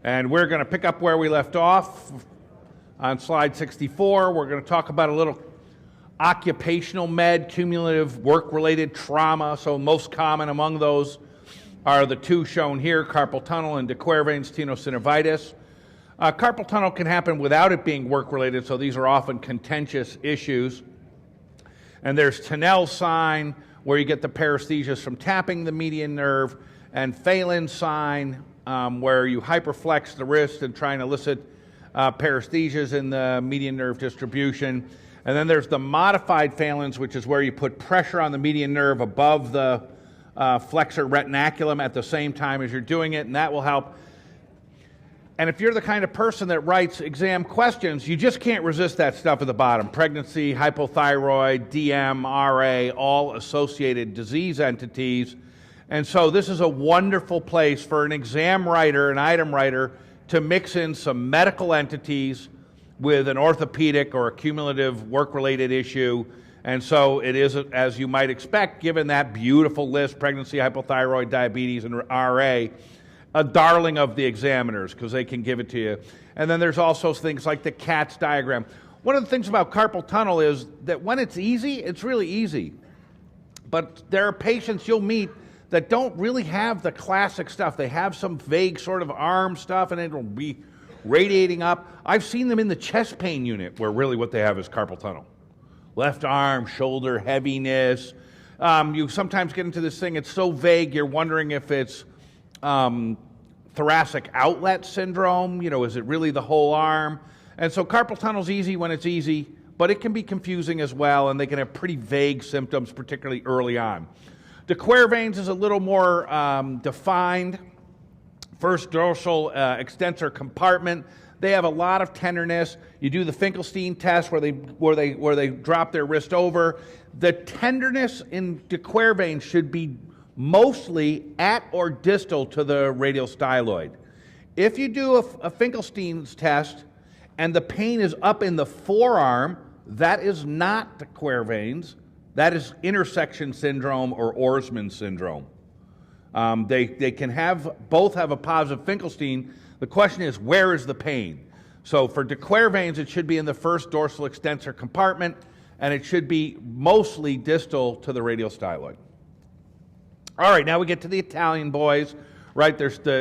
And we're going to pick up where we left off on slide 64. We're going to talk about a little occupational med, cumulative work-related trauma. So most common among those are the two shown here, carpal tunnel and de Quervain's tenosynovitis. Carpal tunnel can happen without it being work-related, so these are often contentious issues. And there's Tunnel sign, where you get the paresthesias from tapping the median nerve, and Phelan sign, where you hyperflex the wrist and try and elicit paresthesias in the median nerve distribution. And then there's the modified Phelan's, which is where you put pressure on the median nerve above the flexor retinaculum at the same time as you're doing it, and that will help. And if you're the kind of person that writes exam questions, you just can't resist that stuff at the bottom. Pregnancy, hypothyroid, DM, RA, all associated disease entities. And so this is a wonderful place for an exam writer, an item writer, to mix in some medical entities with an orthopedic or a cumulative work-related issue. And so it is, as you might expect, given that beautiful list, pregnancy, hypothyroid, diabetes, and RA, a darling of the examiners because they can give it to you. And then there's also things like the CATS diagram. One of the things about carpal tunnel is that when it's easy, it's really easy. But there are patients you'll meet that don't really have the classic stuff. They have some vague sort of arm stuff and it'll be radiating up. I've seen them in the chest pain unit where really what they have is carpal tunnel. Left arm, shoulder heaviness. You sometimes get into this thing, it's so vague, you're wondering if it's thoracic outlet syndrome, is it really the whole arm? And so carpal tunnel's easy when it's easy, but it can be confusing as well, and they can have pretty vague symptoms, particularly early on. De Quervain's is a little more defined. First dorsal extensor compartment. They have a lot of tenderness. You do the Finkelstein test where they drop their wrist over. The tenderness in de Quervain should be mostly at or distal to the radial styloid. If you do a Finkelstein's test and the pain is up in the forearm, that is not de Quervain's. That is intersection syndrome or Orsman syndrome. They can both have a positive Finkelstein. The question is, where is the pain? So for de Quervain's, it should be in the first dorsal extensor compartment, and it should be mostly distal to the radial styloid. All right, now we get to the Italian boys, right?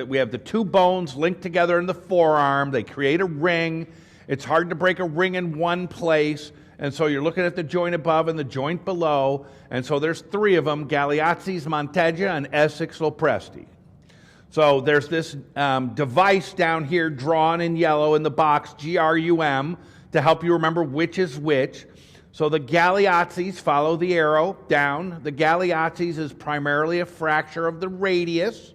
We have the two bones linked together in the forearm. They create a ring. It's hard to break a ring in one place, and so you're looking at the joint above and the joint below, and so there's three of them, Galeazzi's, Monteggia, and Essex Lopresti. So there's this device down here drawn in yellow in the box, GRUM, to help you remember which is which. So the Galeazzi's, follow the arrow down. The Galeazzi's is primarily a fracture of the radius.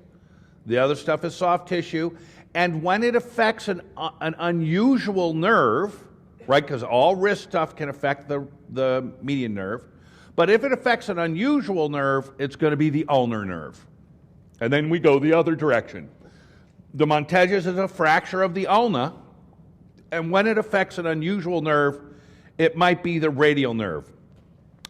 The other stuff is soft tissue. And when it affects an unusual nerve, right, because all wrist stuff can affect the median nerve, but if it affects an unusual nerve, it's going to be the ulnar nerve. And then we go the other direction. The Monteggia's is a fracture of the ulna, and when it affects an unusual nerve, it might be the radial nerve.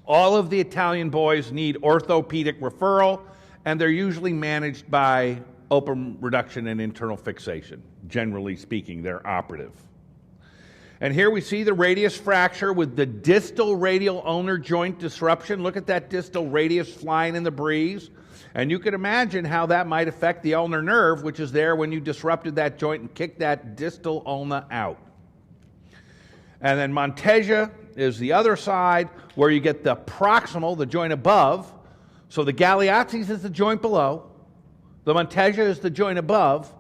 All of the Italian boys need orthopedic referral, and they're usually managed by open reduction and internal fixation. Generally speaking, they're operative. And here we see the radius fracture with the distal radial ulnar joint disruption. Look at that distal radius flying in the breeze. And you can imagine how that might affect the ulnar nerve, which is there when you disrupted that joint and kicked that distal ulna out. And then Monteggia is the other side where you get the proximal, the joint above. So the Galeazzi's is the joint below. The Monteggia is the joint above.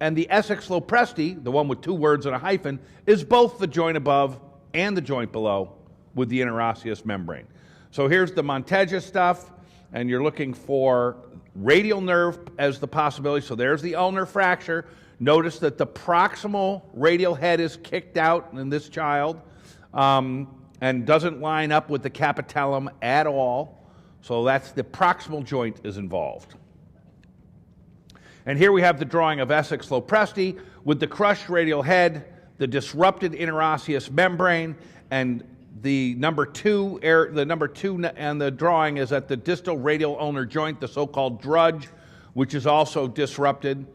And the Essex Lopresti, the one with two words and a hyphen, is both the joint above and the joint below with the interosseous membrane. So here's the Monteggia stuff, and you're looking for radial nerve as the possibility. So there's the ulnar fracture. Notice that the proximal radial head is kicked out in this child and doesn't line up with the capitellum at all. So that's the proximal joint is involved. And here we have the drawing of Essex Lopresti with the crushed radial head, the disrupted interosseous membrane, and the number two and the drawing is at the distal radial ulnar joint, the so-called drudge, which is also disrupted.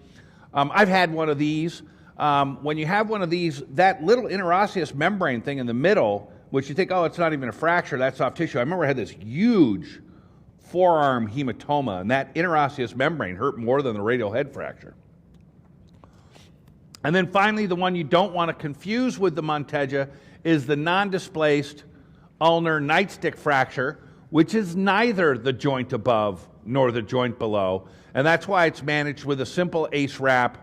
I've had one of these. When you have one of these, that little interosseous membrane thing in the middle, which you think, oh, it's not even a fracture, that's soft tissue. I remember I had this huge forearm hematoma, and that interosseous membrane hurt more than the radial head fracture. And then finally, the one you don't want to confuse with the Monteggia is the non-displaced ulnar nightstick fracture, which is neither the joint above nor the joint below, and that's why it's managed with a simple ACE wrap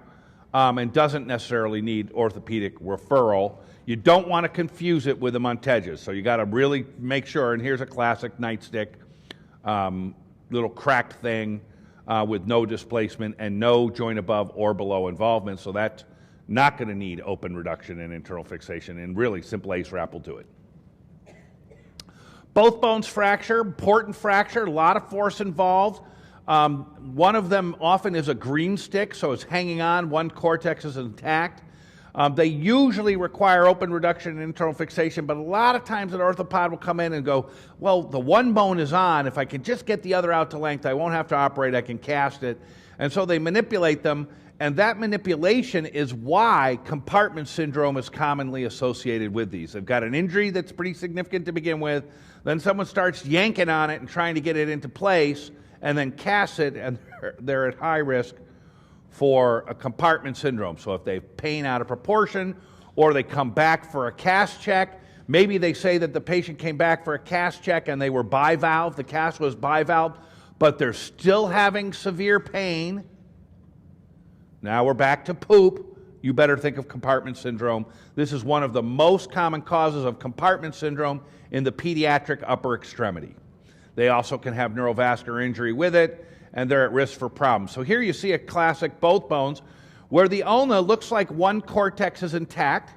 and doesn't necessarily need orthopedic referral. You don't want to confuse it with the Monteggia, so you got to really make sure, and here's a classic nightstick, little cracked thing with no displacement and no joint above or below involvement, so that's not going to need open reduction and internal fixation, and really simple ACE wrap will do it. Both bones fracture, important fracture, a lot of force involved. One of them often is a green stick, so it's hanging on, one cortex is intact. They usually require open reduction and internal fixation, but a lot of times an orthopod will come in and go, well, the one bone is on, if I can just get the other out to length, I won't have to operate, I can cast it. And so they manipulate them, and that manipulation is why compartment syndrome is commonly associated with these. They've got an injury that's pretty significant to begin with, then someone starts yanking on it and trying to get it into place, and then casts it, and they're at high risk for a compartment syndrome. So if they have pain out of proportion, or they come back for a cast check, maybe they say that the patient came back for a cast check and they were bivalve, the cast was bivalve, but they're still having severe pain. Now we're back to poop. You better think of compartment syndrome. This is one of the most common causes of compartment syndrome in the pediatric upper extremity. They also can have neurovascular injury with it, and they're at risk for problems. So here you see a classic both bones where the ulna looks like one cortex is intact.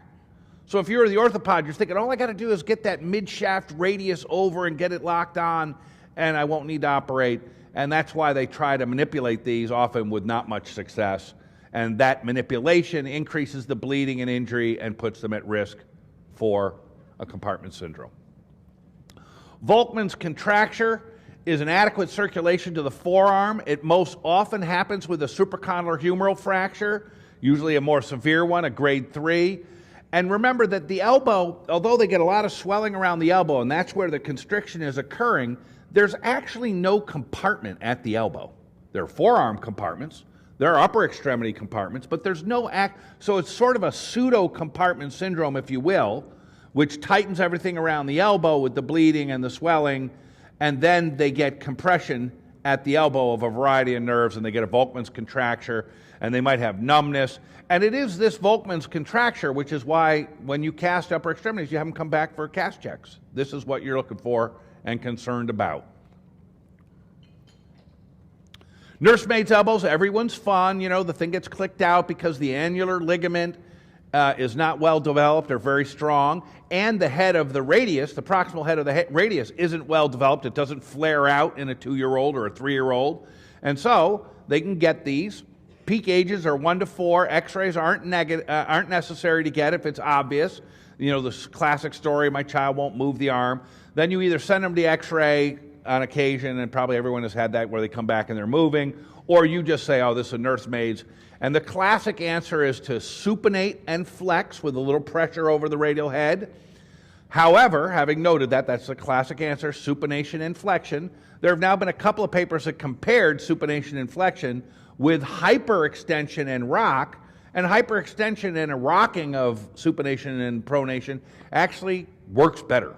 So if you're the orthopod, you're thinking, all I got to do is get that mid-shaft radius over and get it locked on, and I won't need to operate. And that's why they try to manipulate these, often with not much success. And that manipulation increases the bleeding and injury and puts them at risk for a compartment syndrome. Volkmann's contracture is inadequate circulation to the forearm. It most often happens with a supracondylar humeral fracture, usually a more severe one, a grade 3. And remember that the elbow, although they get a lot of swelling around the elbow, and that's where the constriction is occurring, there's actually no compartment at the elbow. There are forearm compartments, there are upper extremity compartments, but there's no so it's sort of a pseudo-compartment syndrome, if you will, which tightens everything around the elbow with the bleeding and the swelling, and then they get compression at the elbow of a variety of nerves, and they get a Volkmann's contracture, and they might have numbness. And it is this Volkmann's contracture, which is why when you cast upper extremities, you have them come back for cast checks. This is what you're looking for and concerned about. Nursemaid's elbows, everyone's fun. You know, the thing gets clicked out because the annular ligament is not well developed or very strong, and the head of the radius, the proximal head of the radius, isn't well developed. It doesn't flare out in a 2-year-old or a 3-year-old. And so they can get these. Peak ages are 1 to 4. X-rays aren't necessary to get if it's obvious. You know, the classic story, my child won't move the arm. Then you either send them to X-ray on occasion, and probably everyone has had that where they come back and they're moving, or you just say, oh, this is a nursemaid's. And the classic answer is to supinate and flex with a little pressure over the radial head. However, having noted that, that's the classic answer, supination and flexion. There have now been a couple of papers that compared supination and flexion with hyperextension and rock, and hyperextension and a rocking of supination and pronation actually works better.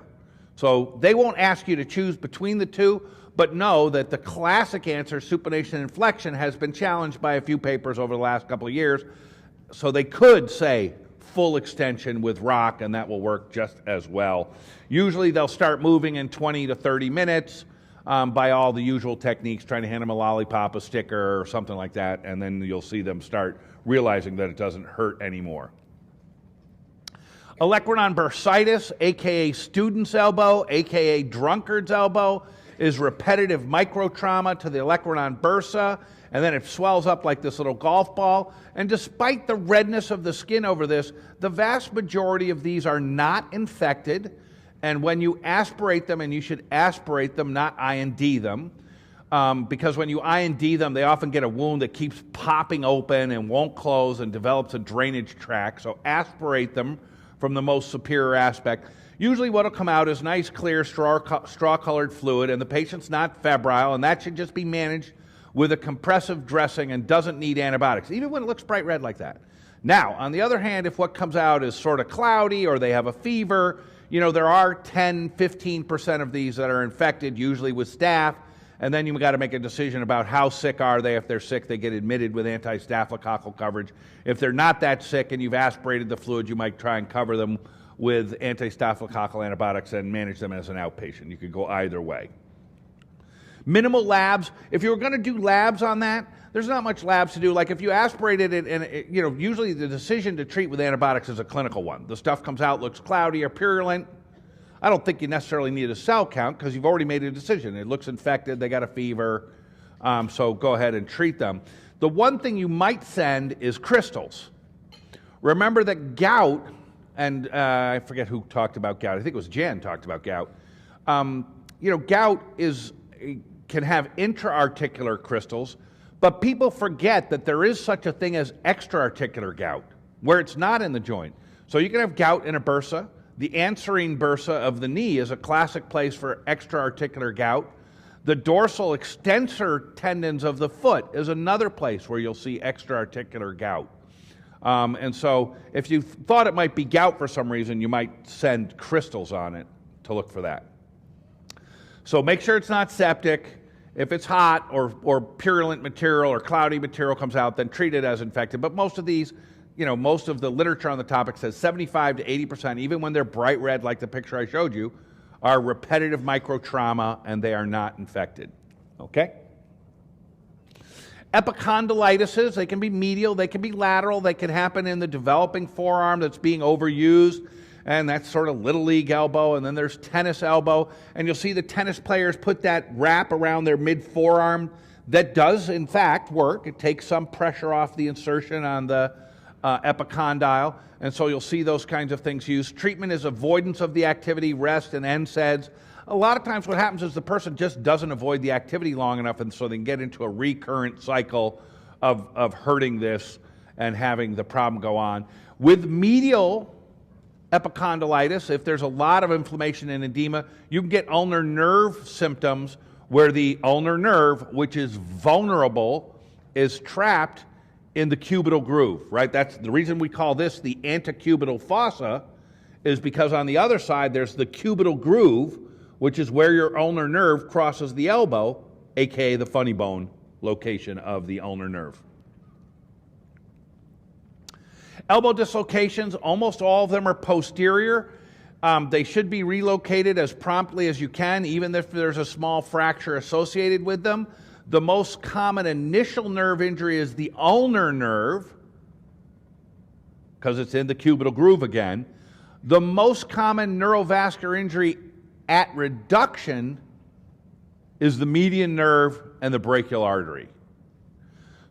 So they won't ask you to choose between the two, but know that the classic answer, supination and flexion, has been challenged by a few papers over the last couple of years. So they could say full extension with rock, and that will work just as well. Usually they'll start moving in 20 to 30 minutes by all the usual techniques, trying to hand them a lollipop, a sticker, or something like that, and then you'll see them start realizing that it doesn't hurt anymore. Olecranon bursitis, aka student's elbow, aka drunkard's elbow, is repetitive microtrauma to the olecranon bursa, and then it swells up like this little golf ball. And despite the redness of the skin over this, the vast majority of these are not infected, and when you aspirate them, and you should aspirate them, not IND them, because when you IND them, they often get a wound that keeps popping open and won't close and develops a drainage tract. So aspirate them from the most superior aspect. Usually what will come out is nice, clear, straw-colored fluid, and the patient's not febrile, and that should just be managed with a compressive dressing and doesn't need antibiotics, even when it looks bright red like that. Now, on the other hand, if what comes out is sort of cloudy or they have a fever, there are 10, 15% of these that are infected, usually with staph, and then you've got to make a decision about how sick are they. If they're sick, they get admitted with anti-staphylococcal coverage. If they're not that sick and you've aspirated the fluid, you might try and cover them with anti-staphylococcal antibiotics and manage them as an outpatient. You could go either way. Minimal labs. If you were going to do labs on that, there's not much labs to do. Like if you aspirated it, and usually the decision to treat with antibiotics is a clinical one. The stuff comes out, looks cloudy or purulent. I don't think you necessarily need a cell count because you've already made a decision. It looks infected, they got a fever, so go ahead and treat them. The one thing you might send is crystals. Remember that gout, and I forget who talked about gout. I think it was Jan talked about gout. Gout can have intra-articular crystals, but people forget that there is such a thing as extra-articular gout, where it's not in the joint. So you can have gout in a bursa. The anserine bursa of the knee is a classic place for extra-articular gout. The dorsal extensor tendons of the foot is another place where you'll see extra-articular gout. And so if you thought it might be gout for some reason, you might send crystals on it to look for that. So make sure it's not septic. If it's hot or purulent material or cloudy material comes out, then treat it as infected. But most of these, most of the literature on the topic says 75 to 80%, even when they're bright red like the picture I showed you, are repetitive microtrauma and they are not infected. Okay? Epicondylitis, they can be medial, they can be lateral, they can happen in the developing forearm that's being overused, and that's sort of little league elbow, and then there's tennis elbow, and you'll see the tennis players put that wrap around their mid-forearm. That does, in fact, work. It takes some pressure off the insertion on the epicondyle, and so you'll see those kinds of things used. Treatment is avoidance of the activity, rest, and NSAIDs. A lot of times what happens is the person just doesn't avoid the activity long enough, and so they can get into a recurrent cycle of hurting this and having the problem go on. With medial epicondylitis, if there's a lot of inflammation and edema, you can get ulnar nerve symptoms where the ulnar nerve, which is vulnerable, is trapped in the cubital groove, right? That's the reason we call this the antecubital fossa, is because on the other side there's the cubital groove, which is where your ulnar nerve crosses the elbow, aka the funny bone location of the ulnar nerve. Elbow dislocations, almost all of them are posterior. They should be relocated as promptly as you can, even if there's a small fracture associated with them. The most common initial nerve injury is the ulnar nerve, because it's in the cubital groove again. The most common neurovascular injury at reduction is the median nerve and the brachial artery.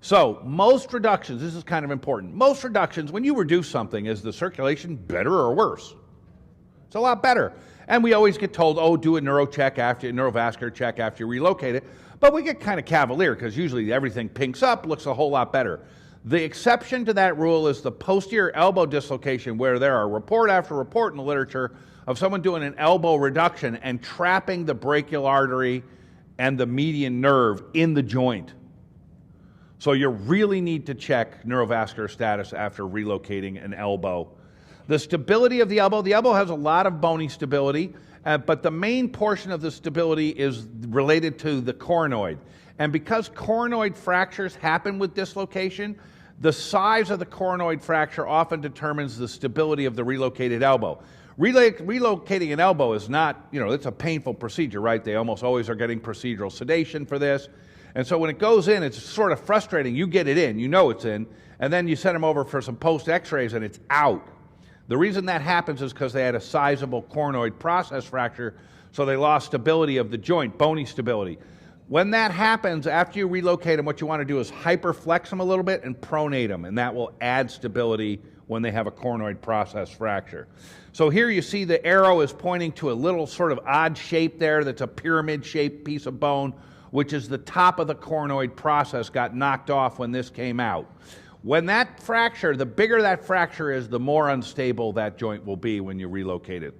So most reductions, this is kind of important, most reductions, when you reduce something, is the circulation better or worse? It's a lot better. And we always get told, oh, do a neurovascular check after you relocate it. But we get kind of cavalier because usually everything pinks up, looks a whole lot better. The exception to that rule is the posterior elbow dislocation, where there are report after report in the literature of someone doing an elbow reduction and trapping the brachial artery and the median nerve in the joint. So you really need to check neurovascular status after relocating an elbow. The stability of the elbow has a lot of bony stability, but the main portion of the stability is related to the coronoid. And because coronoid fractures happen with dislocation, the size of the coronoid fracture often determines the stability of the relocated elbow. Relocating an elbow is not, it's a painful procedure, right? They almost always are getting procedural sedation for this. And so when it goes in, it's sort of frustrating. You get it in, you know it's in, and then you send them over for some post-x-rays and it's out. The reason that happens is because they had a sizable coronoid process fracture, so they lost stability of the joint, bony stability. When that happens, after you relocate them, what you want to do is hyperflex them a little bit and pronate them, and that will add stability when they have a coronoid process fracture. So here you see the arrow is pointing to a little sort of odd shape there that's a pyramid-shaped piece of bone. which is the top of the coronoid process, got knocked off when this came out. When that fracture, the bigger that fracture is, the more unstable that joint will be when you relocate it.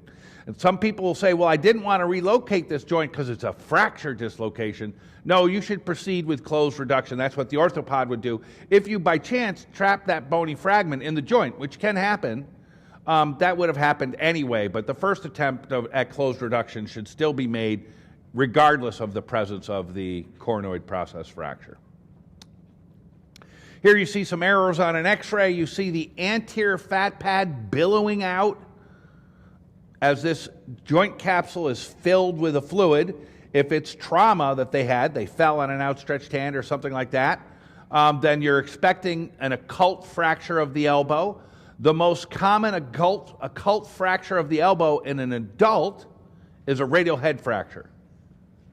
And some people will say, well, I didn't want to relocate this joint because it's a fracture dislocation. No, you should proceed with closed reduction. That's what the orthopod would do. If you, by chance, trap that bony fragment in the joint, which can happen, that would have happened anyway. But the first attempt at closed reduction should still be made regardless of the presence of the coronoid process fracture. Here you see some arrows on an x-ray. You see the anterior fat pad billowing out as this joint capsule is filled with a fluid. If it's trauma that they had, they fell on an outstretched hand or something like that, then you're expecting an occult fracture of the elbow. The most common occult fracture of the elbow in an adult is a radial head fracture.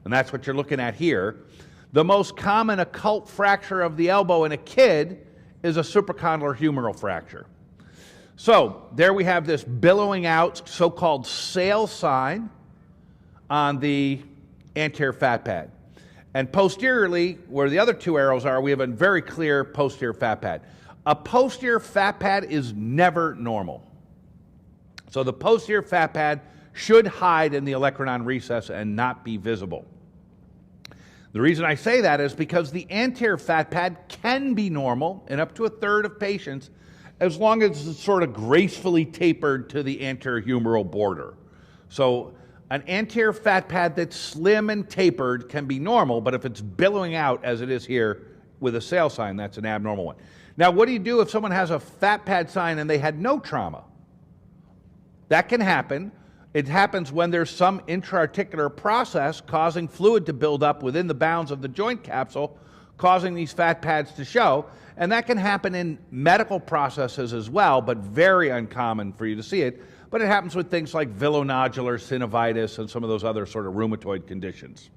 And that's what you're looking at here. The most common occult fracture of the elbow in a kid is a supracondylar humeral fracture. So there we have this billowing out, so-called sail sign on the anterior fat pad. And posteriorly, where the other two arrows are, we have a very clear posterior fat pad. A posterior fat pad is never normal. So the posterior fat pad should hide in the olecranon recess and not be visible. The reason I say that is because the anterior fat pad can be normal in up to a third of patients as long as it's sort of gracefully tapered to the anterior humeral border. So an anterior fat pad that's slim and tapered can be normal, but if it's billowing out as it is here with a sail sign, that's an abnormal one. Now, what do you do if someone has a fat pad sign and they had no trauma? That can happen. It happens when there's some intra-articular process causing fluid to build up within the bounds of the joint capsule, causing these fat pads to show. And that can happen in medical processes as well, but very uncommon for you to see it. But it happens with things like villonodular synovitis and some of those other sort of rheumatoid conditions.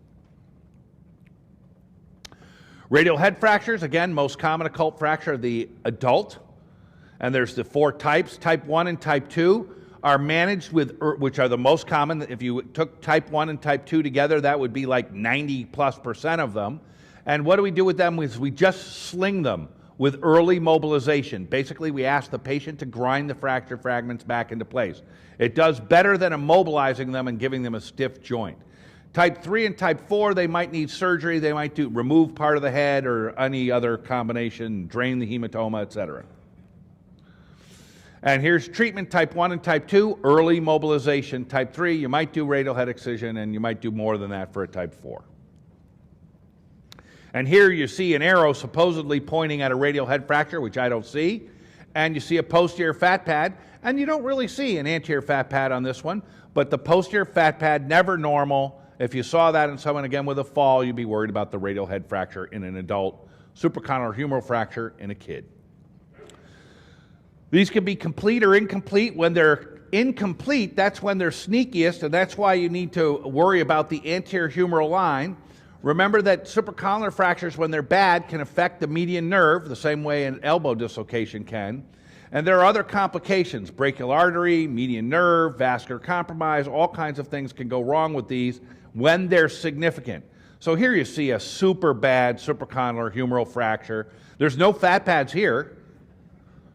Radial head fractures, again, most common occult fracture of the adult. And there's the four types, type 1 and type 2. Are managed with, which are the most common. If you took type 1 and type 2 together, that would be like 90+% of them. And what do we do with them? We just sling them with early mobilization. Basically, we ask the patient to grind the fracture fragments back into place. It does better than immobilizing them and giving them a stiff joint. Type 3 and type 4, they might need surgery. They might remove part of the head or any other combination, drain the hematoma, etc. And here's treatment, type 1 and type 2, early mobilization. Type 3, you might do radial head excision, and you might do more than that for a type 4. And here you see an arrow supposedly pointing at a radial head fracture, which I don't see. And you see a posterior fat pad, and you don't really see an anterior fat pad on this one, but the posterior fat pad, never normal. If you saw that in someone, again, with a fall, you'd be worried about the radial head fracture in an adult, supracondylar humeral fracture in a kid. These can be complete or incomplete. When they're incomplete, that's when they're sneakiest, and that's why you need to worry about the anterior humeral line. Remember that supracondylar fractures, when they're bad, can affect the median nerve the same way an elbow dislocation can. And there are other complications, brachial artery, median nerve, vascular compromise, all kinds of things can go wrong with these when they're significant. So here you see a super bad supracondylar humeral fracture. There's no fat pads here,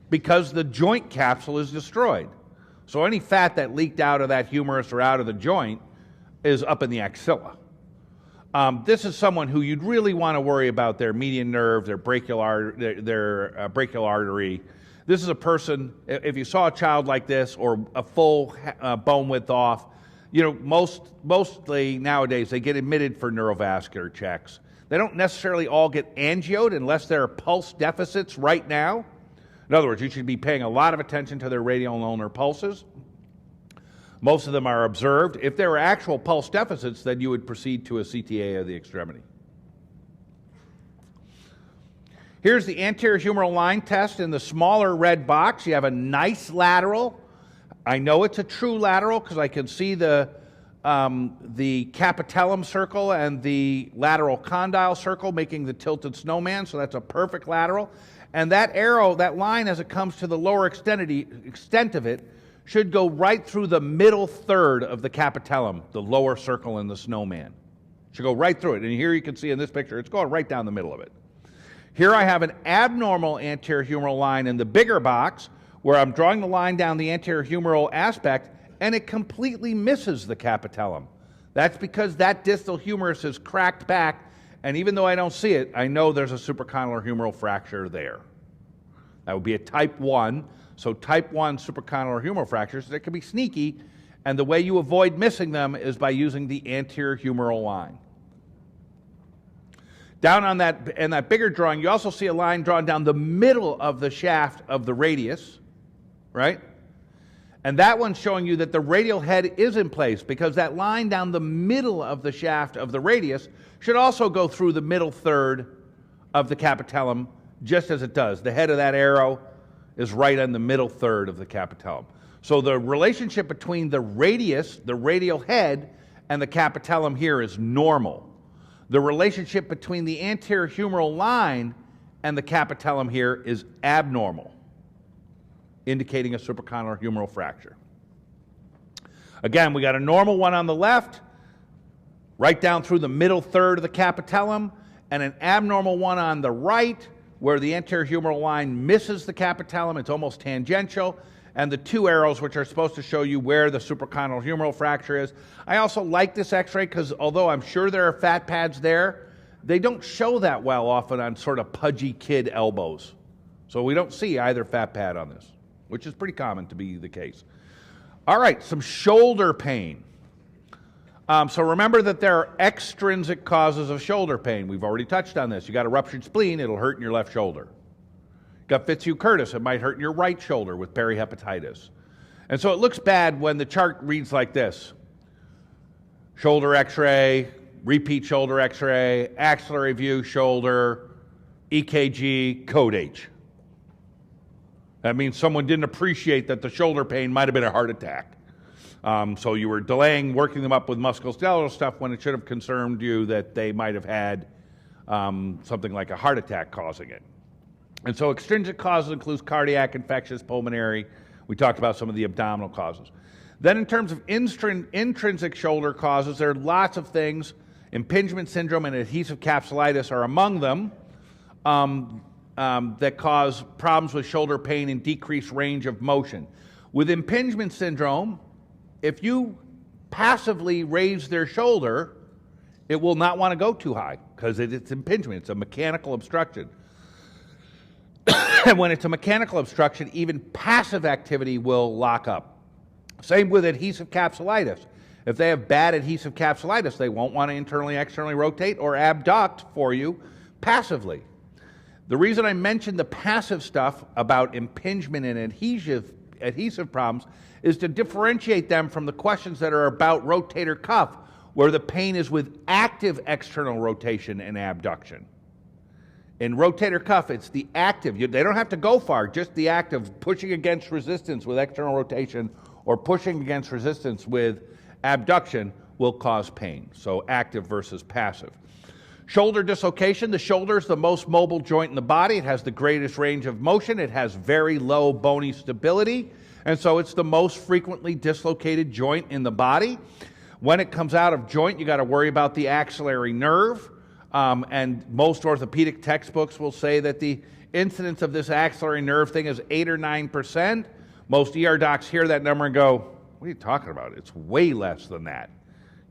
because the joint capsule is destroyed. So any fat that leaked out of that humerus or out of the joint is up in the axilla. This is someone who you'd really want to worry about their median nerve, their brachial artery. This is a person, if you saw a child like this or a full bone width off, you know, mostly nowadays they get admitted for neurovascular checks. They don't necessarily all get angioed unless there are pulse deficits right now. In other words, you should be paying a lot of attention to their radial and ulnar pulses. Most of them are observed. If there were actual pulse deficits, then you would proceed to a CTA of the extremity. Here's the anterior humeral line test in the smaller red box. You have a nice lateral. I know it's a true lateral because I can see the capitellum circle and the lateral condyle circle making the tilted snowman, so that's a perfect lateral. And that arrow, that line, as it comes to the lower extent of it, should go right through the middle third of the capitellum, the lower circle in the snowman. Should go right through it. And here you can see in this picture, it's going right down the middle of it. Here I have an abnormal anterior humeral line in the bigger box where I'm drawing the line down the anterior humeral aspect and it completely misses the capitellum. That's because that distal humerus is cracked back, and even though I don't see it, I know there's a supracondylar humeral fracture there. That would be a type 1. So type 1 supracondylar humeral fractures, they can be sneaky, and the way you avoid missing them is by using the anterior humeral line. Down on that, in that bigger drawing, you also see a line drawn down the middle of the shaft of the radius, right? And that one's showing you that the radial head is in place because that line down the middle of the shaft of the radius should also go through the middle third of the capitellum, just as it does. The head of that arrow is right on the middle third of the capitellum. So the relationship between the radius, the radial head, and the capitellum here is normal. The relationship between the anterior humeral line and the capitellum here is abnormal, indicating a supracondylar humeral fracture. Again, we got a normal one on the left, right down through the middle third of the capitellum, and an abnormal one on the right, where the anterior humeral line misses the capitellum, it's almost tangential, and the two arrows which are supposed to show you where the supracondylar humeral fracture is. I also like this x-ray because although I'm sure there are fat pads there, they don't show that well often on sort of pudgy kid elbows. So we don't see either fat pad on this, which is pretty common to be the case. All right, some shoulder pain. So remember that there are extrinsic causes of shoulder pain. We've already touched on this. You got a ruptured spleen, it'll hurt in your left shoulder. Got Fitzhugh-Curtis, it might hurt in your right shoulder with perihepatitis. And so it looks bad when the chart reads like this. Shoulder x-ray, repeat shoulder x-ray, axillary view, shoulder, EKG, code H. That means someone didn't appreciate that the shoulder pain might have been a heart attack. So you were delaying working them up with musculoskeletal stuff when it should have concerned you that they might have had something like a heart attack causing it. And so extrinsic causes includes cardiac, infectious, pulmonary. We talked about some of the abdominal causes. Then in terms of intrinsic shoulder causes, there are lots of things. Impingement syndrome and adhesive capsulitis are among them that cause problems with shoulder pain and decreased range of motion. With impingement syndrome, if you passively raise their shoulder, it will not want to go too high because it's impingement. It's a mechanical obstruction. And when it's a mechanical obstruction, even passive activity will lock up. Same with adhesive capsulitis. If they have bad adhesive capsulitis, they won't want to internally, externally rotate or abduct for you passively. The reason I mentioned the passive stuff about impingement and adhesive problems is to differentiate them from the questions that are about rotator cuff, where the pain is with active external rotation and abduction. In rotator cuff, it's the active. They don't have to go far, just the active pushing against resistance with external rotation or pushing against resistance with abduction will cause pain. So active versus passive. Shoulder dislocation. The shoulder is the most mobile joint in the body. It has the greatest range of motion. It has very low bony stability. And so it's the most frequently dislocated joint in the body. When it comes out of joint, you got to worry about the axillary nerve. And most orthopedic textbooks will say that the incidence of this axillary nerve thing is 8 or 9%. Most ER docs hear that number and go, what are you talking about? It's way less than that.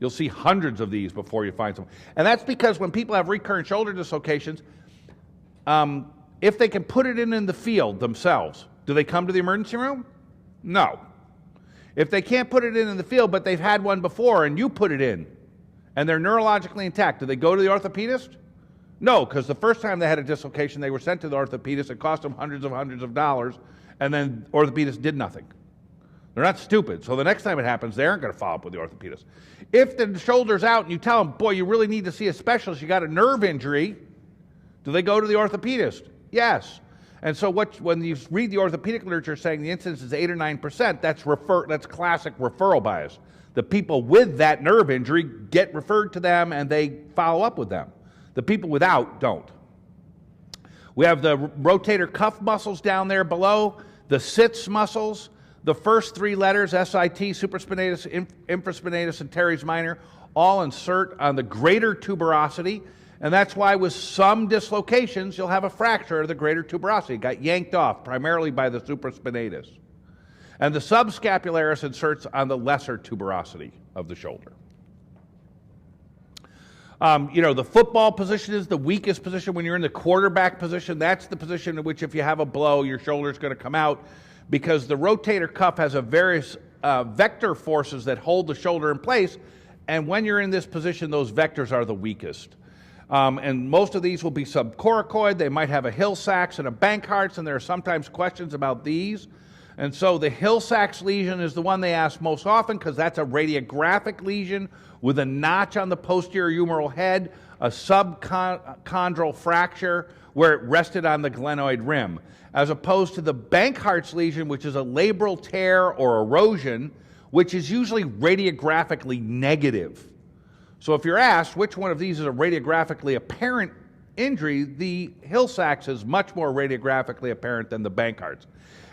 You'll see hundreds of these before you find some. And that's because when people have recurrent shoulder dislocations, if they can put it in the field themselves, do they come to the emergency room? No. If they can't put it in the field, but they've had one before and you put it in, and they're neurologically intact, do they go to the orthopedist? No, because the first time they had a dislocation, they were sent to the orthopedist. It cost them hundreds of dollars, and then orthopedist did nothing. They're not stupid, so the next time it happens, they aren't going to follow up with the orthopedist. If the shoulder's out and you tell them, boy, you really need to see a specialist, you got a nerve injury, do they go to the orthopedist? Yes. And so when you read the orthopedic literature saying the incidence is 8 or 9%, that's classic referral bias. The people with that nerve injury get referred to them and they follow up with them. The people without don't. We have the rotator cuff muscles down there below, the sits muscles, the first three letters, SIT, supraspinatus, infraspinatus, and teres minor, all insert on the greater tuberosity, and that's why with some dislocations you'll have a fracture of the greater tuberosity. It got yanked off primarily by the supraspinatus. And the subscapularis inserts on the lesser tuberosity of the shoulder. The football position is the weakest position. When you're in the quarterback position, that's the position in which if you have a blow, your shoulder's going to come out, because the rotator cuff has a various vector forces that hold the shoulder in place, and when you're in this position, those vectors are the weakest. And most of these will be subcoracoid. They might have a Hill-Sachs and a Bankhart's, and there are sometimes questions about these. And so the Hill-Sachs lesion is the one they ask most often because that's a radiographic lesion with a notch on the posterior humeral head, a subchondral fracture where it rested on the glenoid rim, as opposed to the Bankhart's lesion, which is a labral tear or erosion, which is usually radiographically negative. So if you're asked which one of these is a radiographically apparent injury, the Hill-Sachs is much more radiographically apparent than the Bankhart's.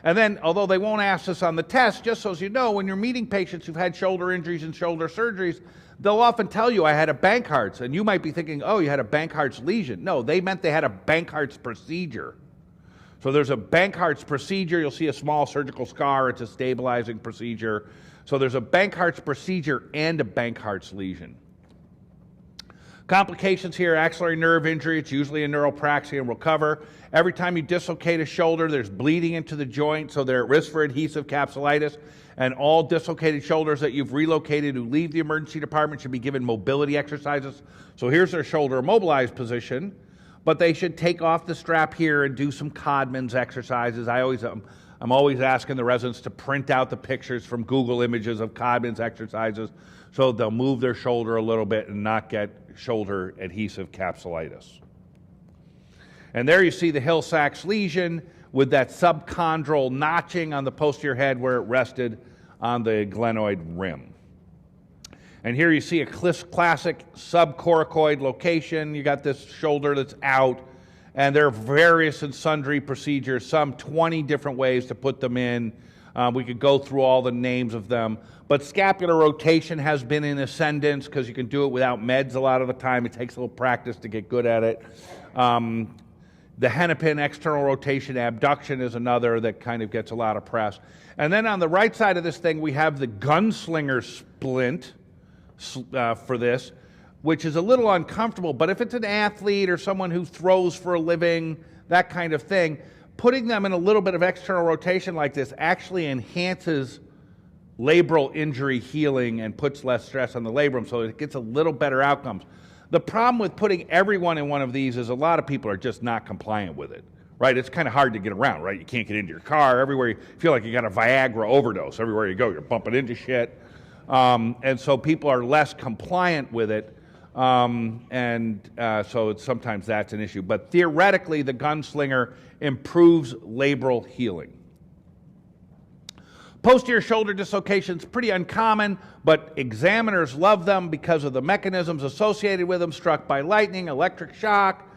And then, although they won't ask this on the test, just so as you know, when you're meeting patients who've had shoulder injuries and shoulder surgeries, they'll often tell you, I had a Bankhart's, and you might be thinking, oh, you had a Bankhart's lesion. No, they meant they had a Bankhart's procedure. So there's a Bankhart's procedure. You'll see a small surgical scar. It's a stabilizing procedure. So there's a Bankhart's procedure and a Bankhart's lesion. Complications here, axillary nerve injury. It's usually a neuropraxia, and we'll cover. Every time you dislocate a shoulder, there's bleeding into the joint, so they're at risk for adhesive capsulitis. And all dislocated shoulders that you've relocated who leave the emergency department should be given mobility exercises. So here's their shoulder immobilized position, but they should take off the strap here and do some Codman's exercises. I'm always asking the residents to print out the pictures from Google Images of Codman's exercises so they'll move their shoulder a little bit and not get shoulder adhesive capsulitis. And there you see the Hill-Sachs lesion with that subchondral notching on the posterior head where it rested on the glenoid rim. And here you see a classic subcoracoid location. You got this shoulder that's out, and there are various and sundry procedures, some 20 different ways to put them in. We could go through all the names of them. But scapular rotation has been in ascendance because you can do it without meds a lot of the time. It takes a little practice to get good at it. The Hennepin external rotation abduction is another that kind of gets a lot of press. And then on the right side of this thing, we have the gunslinger splint for this, which is a little uncomfortable. But if it's an athlete or someone who throws for a living, that kind of thing, putting them in a little bit of external rotation like this actually enhances labral injury healing and puts less stress on the labrum, so it gets a little better outcomes. The problem with putting everyone in one of these is a lot of people are just not compliant with it, right? It's kind of hard to get around, right? You can't get into your car. Everywhere you feel like you got a Viagra overdose. Everywhere you go, you're bumping into shit. And so people are less compliant with it. So sometimes that's an issue. But theoretically, the gunslinger improves labral healing. Posterior shoulder dislocations, pretty uncommon, but examiners love them because of the mechanisms associated with them, struck by lightning, electric shock,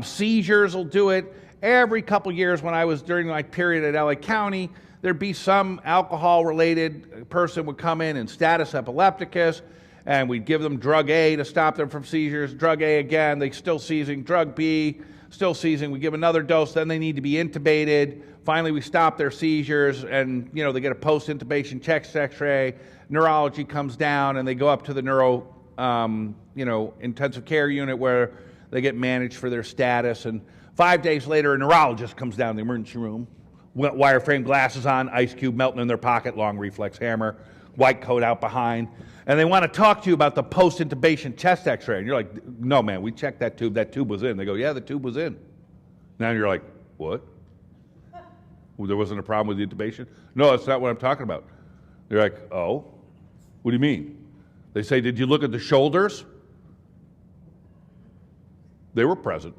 seizures will do it. Every couple years when I was during my period at LA County, there'd be some alcohol-related person would come in and status epilepticus, and we'd give them drug A to stop them from seizures, drug A again, they still seizing, drug B, still seizing, we give another dose, then they need to be intubated. Finally, we stop their seizures, and they get a post-intubation chest X-ray. Neurology comes down, and they go up to the intensive care unit where they get managed for their status. And 5 days later, a neurologist comes down to the emergency room, wireframe glasses on, ice cube melting in their pocket, long reflex hammer, white coat out behind, and they want to talk to you about the post-intubation chest X-ray. And you're like, no, man, we checked that tube. That tube was in. They go, yeah, the tube was in. Now you're like, what? Well, there wasn't a problem with the intubation? No, that's not what I'm talking about. They're like, oh, what do you mean? They say, did you look at the shoulders? They were present.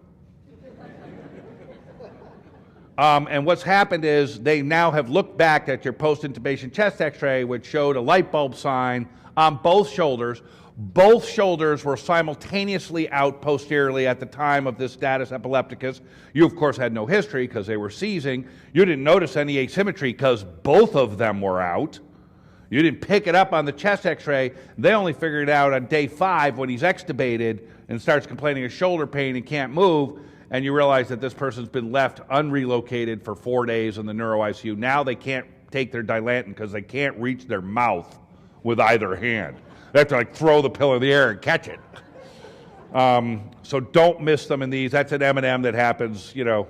And what's happened is they now have looked back at your post-intubation chest X-ray, which showed a light bulb sign on both shoulders. Both shoulders were simultaneously out posteriorly at the time of this status epilepticus. You, of course, had no history because they were seizing. You didn't notice any asymmetry because both of them were out. You didn't pick it up on the chest x-ray. They only figured it out on day 5 when he's extubated and starts complaining of shoulder pain and can't move, and you realize that this person's been left unrelocated for 4 days in the neuro ICU. Now they can't take their Dilantin because they can't reach their mouth with either hand. They have to like throw the pill in the air and catch it. So don't miss them in these. That's an M&M that happens, you know.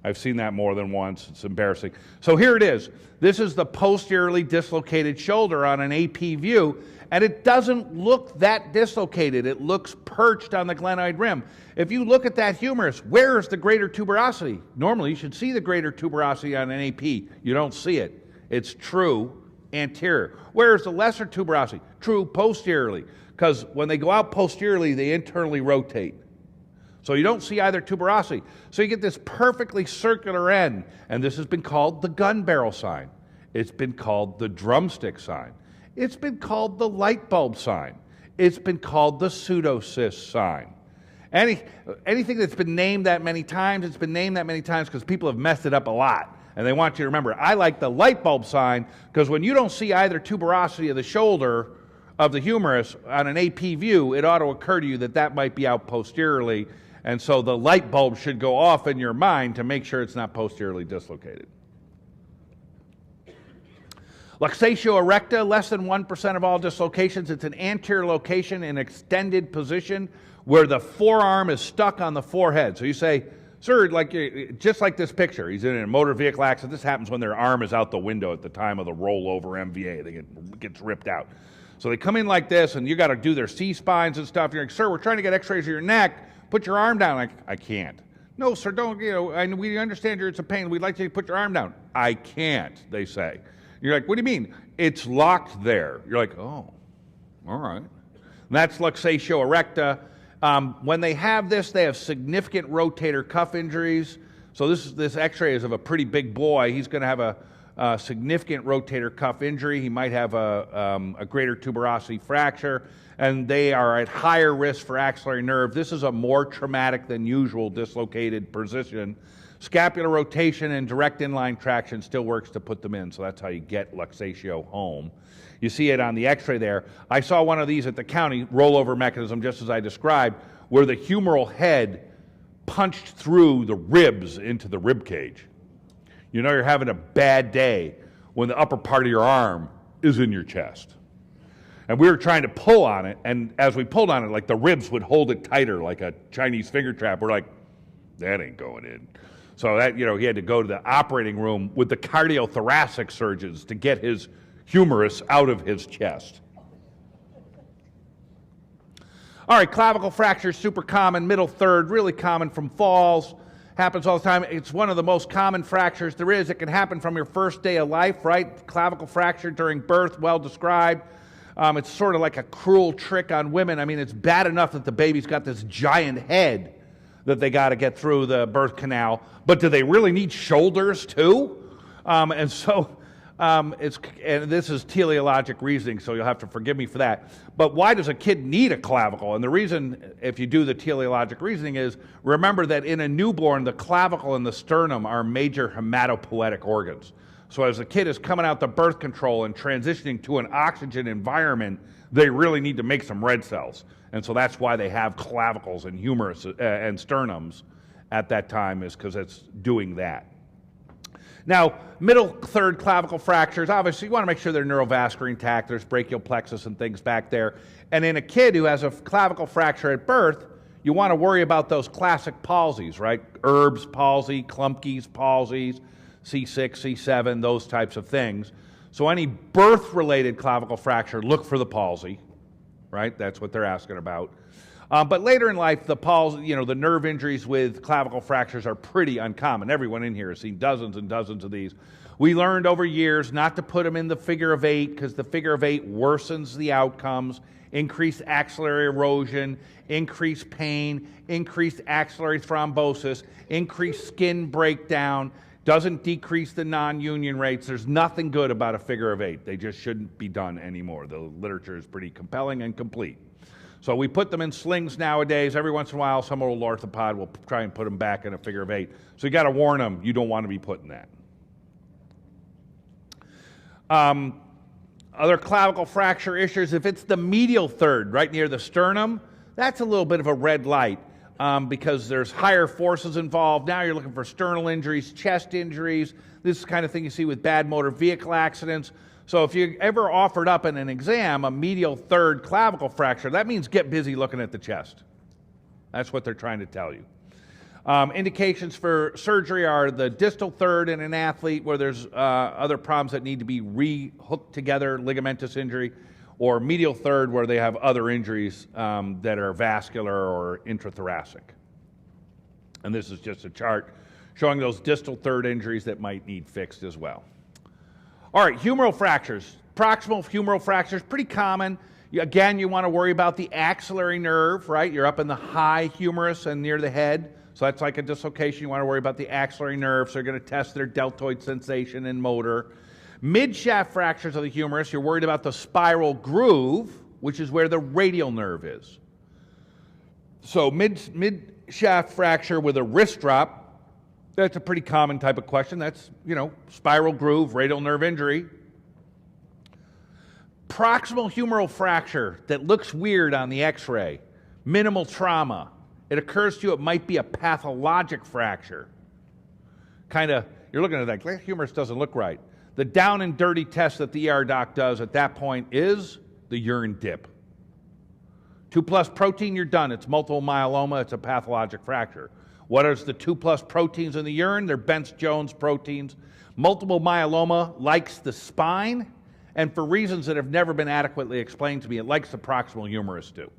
I've seen that more than once. It's embarrassing. So here it is. This is the posteriorly dislocated shoulder on an AP view, and it doesn't look that dislocated. It looks perched on the glenoid rim. If you look at that humerus, where is the greater tuberosity? Normally, you should see the greater tuberosity on an AP. You don't see it. It's true anterior. Where is the lesser tuberosity? True posteriorly, because when they go out posteriorly, they internally rotate. So you don't see either tuberosity. So you get this perfectly circular end, and this has been called the gun barrel sign. It's been called the drumstick sign. It's been called the light bulb sign. It's been called the pseudocyst sign. Anything that's been named that many times, it's been named that many times because people have messed it up a lot. And they want you to remember, I like the light bulb sign because when you don't see either tuberosity of the shoulder of the humerus on an AP view, it ought to occur to you that that might be out posteriorly. And so the light bulb should go off in your mind to make sure it's not posteriorly dislocated. Luxatio erecta, less than 1% of all dislocations. It's an anterior location in extended position where the forearm is stuck on the forehead. So you say, sir, just like this picture, he's in a motor vehicle accident. This happens when their arm is out the window at the time of the rollover MVA. It gets ripped out. So they come in like this, and you got to do their C-spines and stuff. You're like, sir, we're trying to get x-rays of your neck. Put your arm down. Like, I can't. No, sir, don't, we understand it's a pain. We'd like you to put your arm down. I can't, they say. You're like, what do you mean? It's locked there. You're like, oh, all right. And that's luxatio erecta. When they have this, they have significant rotator cuff injuries. So this x-ray is of a pretty big boy. He's going to have a significant rotator cuff injury. He might have a greater tuberosity fracture, and they are at higher risk for axillary nerve. This is a more traumatic than usual dislocated position. Scapular rotation and direct inline traction still works to put them in, so that's how you get luxatio home. You see it on the x-ray there. I saw one of these at the county, rollover mechanism, just as I described, where the humeral head punched through the ribs into the rib cage. You know you're having a bad day when the upper part of your arm is in your chest. And we were trying to pull on it, and as we pulled on it, like the ribs would hold it tighter like a Chinese finger trap. We're like, that ain't going in. So that, he had to go to the operating room with the cardiothoracic surgeons to get his humerus out of his chest. All right, clavicle fractures, super common, middle third, really common from falls. Happens all the time. It's one of the most common fractures there is. It can happen from your first day of life, right? Clavicle fracture during birth, well described. It's sort of like a cruel trick on women. I mean, it's bad enough that the baby's got this giant head that they got to get through the birth canal, but do they really need shoulders too? And this is teleologic reasoning, so you'll have to forgive me for that. But why does a kid need a clavicle? And the reason, if you do the teleologic reasoning, is remember that in a newborn, the clavicle and the sternum are major hematopoietic organs. So as the kid is coming out the birth control and transitioning to an oxygen environment, they really need to make some red cells. And so that's why they have clavicles and humerus and sternums at that time, is because it's doing that. Now, middle third clavicle fractures, obviously you want to make sure they're neurovascular intact. There's brachial plexus and things back there. And in a kid who has a clavicle fracture at birth, you want to worry about those classic palsies, right? Erb's palsy, Klumpke's palsies, C6, C7, those types of things. So any birth-related clavicle fracture, look for the palsy, right? That's what they're asking about. But later in life, the palsy, the nerve injuries with clavicle fractures are pretty uncommon. Everyone in here has seen dozens and dozens of these. We learned over years not to put them in the figure of 8 because the figure of 8 worsens the outcomes, increased axillary erosion, increased pain, increased axillary thrombosis, increased skin breakdown, doesn't decrease the non-union rates. There's nothing good about a figure of 8. They just shouldn't be done anymore. The literature is pretty compelling and complete. So we put them in slings nowadays. Every once in a while, some old orthopod will try and put them back in a figure of 8. So you got to warn them, you don't want to be putting that. Other clavicle fracture issues, if it's the medial third right near the sternum, that's a little bit of a red light because there's higher forces involved. Now you're looking for sternal injuries, chest injuries. This is the kind of thing you see with bad motor vehicle accidents. So if you ever offered up in an exam a medial third clavicle fracture, that means get busy looking at the chest. That's what they're trying to tell you. Indications for surgery are the distal third in an athlete where there's other problems that need to be re-hooked together, ligamentous injury, or medial third where they have other injuries that are vascular or intrathoracic. And this is just a chart showing those distal third injuries that might need fixed as well. All right, humeral fractures. Proximal humeral fractures, pretty common. Again, you want to worry about the axillary nerve, right? You're up in the high humerus and near the head. So that's like a dislocation. You want to worry about the axillary nerve. So you're going to test their deltoid sensation and motor. Mid-shaft fractures of the humerus, you're worried about the spiral groove, which is where the radial nerve is. So mid-shaft fracture with a wrist drop, that's a pretty common type of question. That's, spiral groove, radial nerve injury. Proximal humeral fracture that looks weird on the x-ray, minimal trauma. It occurs to you it might be a pathologic fracture. You're looking at that, the humerus doesn't look right. The down and dirty test that the ER doc does at that point is the urine dip. 2+ protein, you're done. It's multiple myeloma, it's a pathologic fracture. What is the 2+ proteins in the urine? They're Bence-Jones proteins. Multiple myeloma likes the spine, and for reasons that have never been adequately explained to me, it likes the proximal humerus too.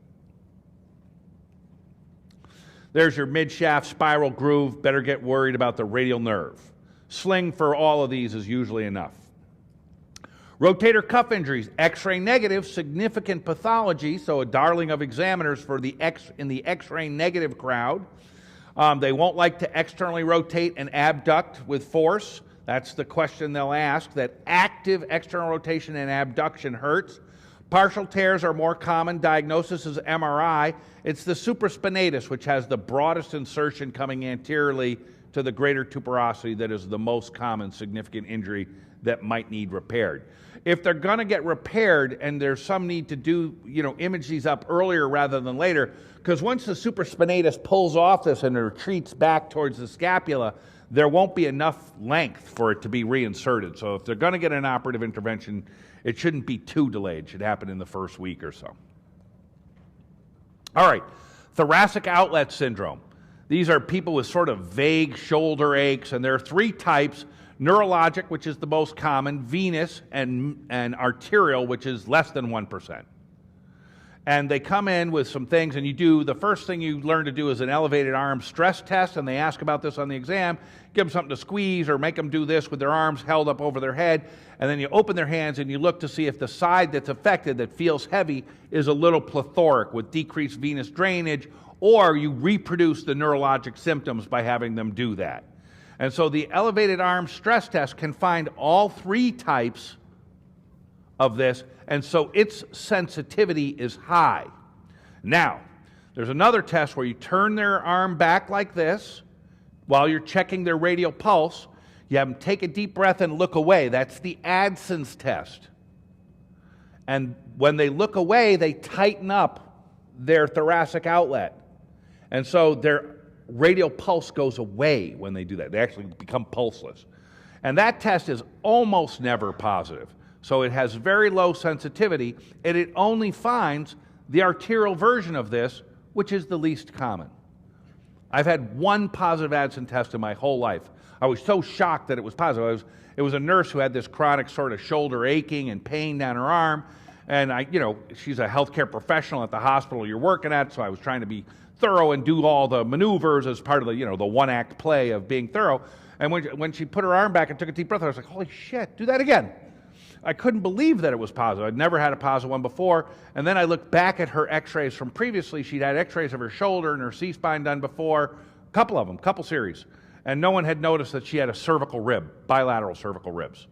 There's your mid-shaft spiral groove. Better get worried about the radial nerve. Sling for all of these is usually enough. Rotator cuff injuries, X-ray negative, significant pathology, so a darling of examiners for in the X-ray negative crowd. They won't like to externally rotate and abduct with force. That's the question they'll ask, that active external rotation and abduction hurts. Partial tears are more common. Diagnosis is MRI. It's the supraspinatus, which has the broadest insertion coming anteriorly to the greater tuberosity, that is the most common significant injury that might need repaired. If they're going to get repaired and there's some need to do, image these up earlier rather than later, because once the supraspinatus pulls off this and it retreats back towards the scapula, there won't be enough length for it to be reinserted. So if they're going to get an operative intervention, it shouldn't be too delayed. It should happen in the first week or so. All right, thoracic outlet syndrome. These are people with sort of vague shoulder aches, and there are 3 types: neurologic, which is the most common, venous, and arterial, which is less than 1%. And they come in with some things, and the first thing you learn to do is an elevated arm stress test, and they ask about this on the exam. Give them something to squeeze or make them do this with their arms held up over their head, and then you open their hands and you look to see if the side that's affected, that feels heavy, is a little plethoric with decreased venous drainage, or you reproduce the neurologic symptoms by having them do that. And so the elevated arm stress test can find all 3 types of this, and so its sensitivity is high. Now, there's another test where you turn their arm back like this while you're checking their radial pulse. You have them take a deep breath and look away. That's the Adson's test. And when they look away, they tighten up their thoracic outlet. And so their radial pulse goes away when they do that. They actually become pulseless. And that test is almost never positive. So it has very low sensitivity, and it only finds the arterial version of this, which is the least common. I've had 1 positive Adson test in my whole life. I was so shocked that it was positive. It was a nurse who had this chronic sort of shoulder aching and pain down her arm, and she's a healthcare professional at the hospital you're working at, so I was trying to be thorough and do all the maneuvers as part of the, the one-act play of being thorough. And when she put her arm back and took a deep breath, I was like, holy shit, do that again. I couldn't believe that it was positive. I'd never had a positive one before. And then I looked back at her x-rays from previously. She'd had x-rays of her shoulder and her C-spine done before, a couple of them, couple series. And no one had noticed that she had a cervical rib, bilateral cervical ribs.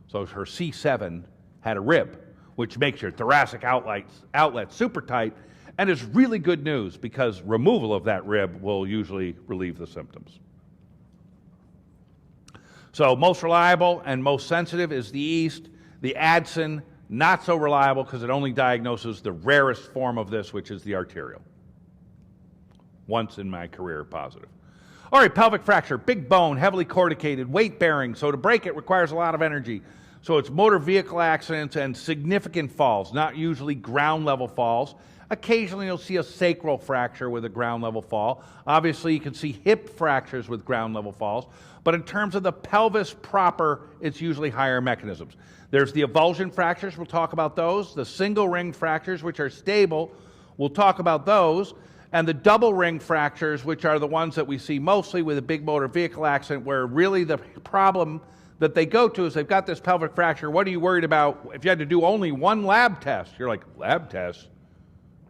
So her C7 had a rib, which makes your thoracic outlet super tight. And it's really good news because removal of that rib will usually relieve the symptoms. So most reliable and most sensitive is the East. The Adson Not so reliable because it only diagnoses the rarest form of this, which is the arterial. Once in my career, positive. All right, pelvic fracture, big bone, heavily corticated, weight bearing, so to break it requires a lot of energy. So it's motor vehicle accidents and significant falls, not usually ground level falls. Occasionally you'll see a sacral fracture with a ground level fall. Obviously you can see hip fractures with ground level falls, but in terms of the pelvis proper, it's usually higher mechanisms. There's the avulsion fractures, we'll talk about those. The single ring fractures, which are stable, we'll talk about those. And the double ring fractures, which are the ones that we see mostly with a big motor vehicle accident, where really the problem that they go to is they've got this pelvic fracture. What are you worried about if you had to do only one lab test? You're like, lab test?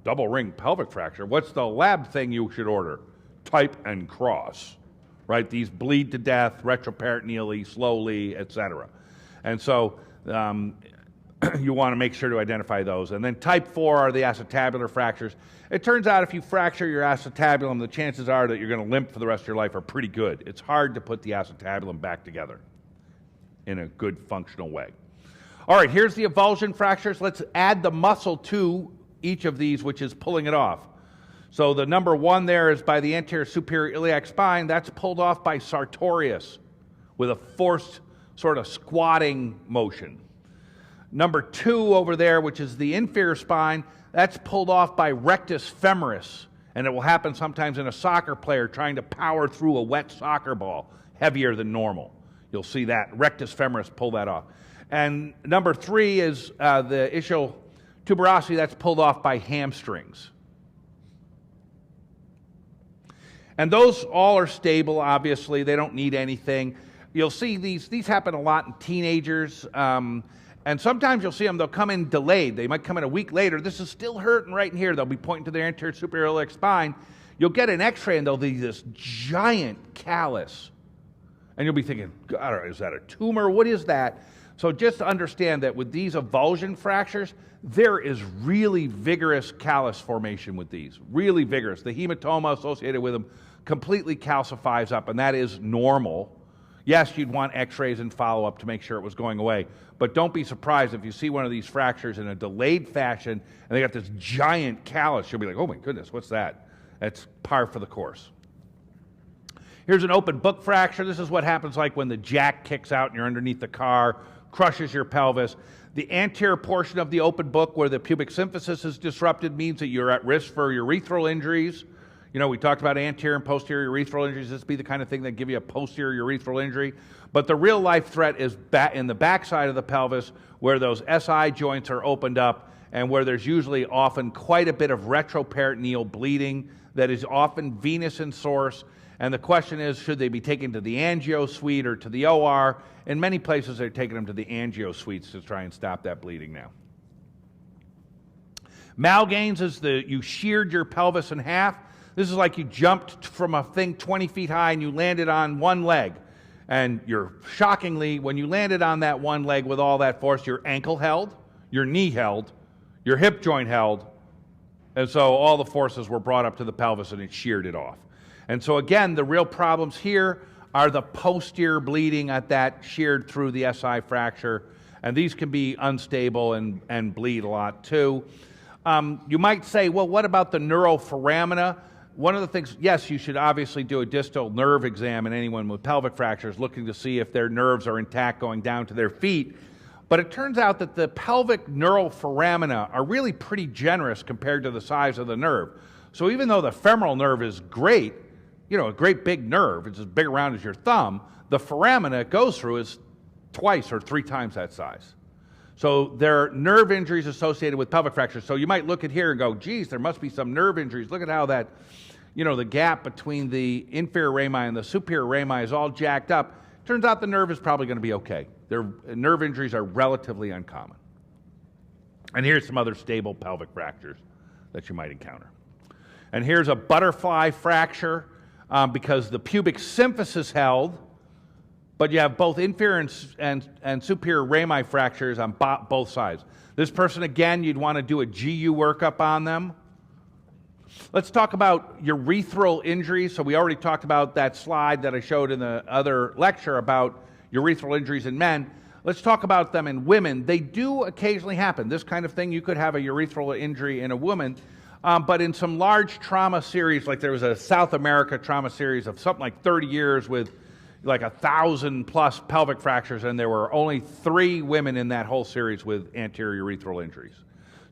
Double ring pelvic fracture? What's the lab thing you should order? Type and cross, right? These bleed to death retroperitoneally, slowly, etc. And so you want to make sure to identify those. And then type 4 are the acetabular fractures. It turns out if you fracture your acetabulum, the chances are that you're going to limp for the rest of your life are pretty good. It's hard to put the acetabulum back together in a good functional way. All right, here's the avulsion fractures. Let's add the muscle to each of these, which is pulling it off. So the number 1 there is by the anterior superior iliac spine. That's pulled off by sartorius with a forced sort of squatting motion. Number 2 over there, which is the inferior spine, that's pulled off by rectus femoris, and it will happen sometimes in a soccer player trying to power through a wet soccer ball, heavier than normal. You'll see that rectus femoris pull that off. And number 3 is the ischial tuberosity, that's pulled off by hamstrings. And those all are stable, obviously. They don't need anything. You'll see these happen a lot in teenagers. And sometimes you'll see them, they'll come in delayed. They might come in a week later. This is still hurting right in here. They'll be pointing to their anterior superior iliac spine. You'll get an x-ray and there'll be this giant callus. And you'll be thinking, God, is that a tumor? What is that? So just understand that with these avulsion fractures, there is really vigorous callus formation with these. Really vigorous. The hematoma associated with them completely calcifies up, and that is normal. Yes, you'd want x-rays and follow-up to make sure it was going away. But don't be surprised if you see one of these fractures in a delayed fashion and they got this giant callus. You'll be like, oh my goodness, what's that? That's par for the course. Here's an open book fracture. This is what happens like when the jack kicks out and you're underneath the car, crushes your pelvis. The anterior portion of the open book where the pubic symphysis is disrupted means that you're at risk for urethral injuries. You know, we talked about anterior and posterior urethral injuries. This would be the kind of thing that give you a posterior urethral injury. But the real life threat is in the backside of the pelvis where those SI joints are opened up and where there's usually often quite a bit of retroperitoneal bleeding that is often venous in source. And the question is, should they be taken to the angio suite or to the OR? In many places, they're taking them to the angio suites to try and stop that bleeding now. Malgains is you sheared your pelvis in half. This is like you jumped from a thing 20 feet high and you landed on one leg. And shockingly, when you landed on that one leg with all that force, your ankle held, your knee held, your hip joint held, and so all the forces were brought up to the pelvis and it sheared it off. And so again, the real problems here are the posterior bleeding at that sheared through the SI fracture, and these can be unstable and bleed a lot too. You might say, well, what about the neuroforamina? One of the things, yes, you should obviously do a distal nerve exam in anyone with pelvic fractures, looking to see if their nerves are intact going down to their feet. But it turns out that the pelvic neuroforamina are really pretty generous compared to the size of the nerve. So even though the femoral nerve is great, you know, a great big nerve, it's as big around as your thumb, the foramina it goes through is twice or 3 times that size. So there are nerve injuries associated with pelvic fractures. So you might look at here and go, geez, there must be some nerve injuries. Look at how that, you know, the gap between the inferior rami and the superior rami is all jacked up. Turns out the nerve is probably going to be okay. Nerve injuries are relatively uncommon. And here's some other stable pelvic fractures that you might encounter. And here's a butterfly fracture because the pubic symphysis held, but you have both inferior and superior rami fractures on both sides. This person, again, you'd want to do a GU workup on them. Let's talk about urethral injuries. So we already talked about that slide that I showed in the other lecture about urethral injuries in men. Let's talk about them in women. They do occasionally happen. This kind of thing, you could have a urethral injury in a woman, but in some large trauma series, like there was a South America trauma series of something like 30 years with like 1,000+ pelvic fractures, and there were only 3 women in that whole series with anterior urethral injuries.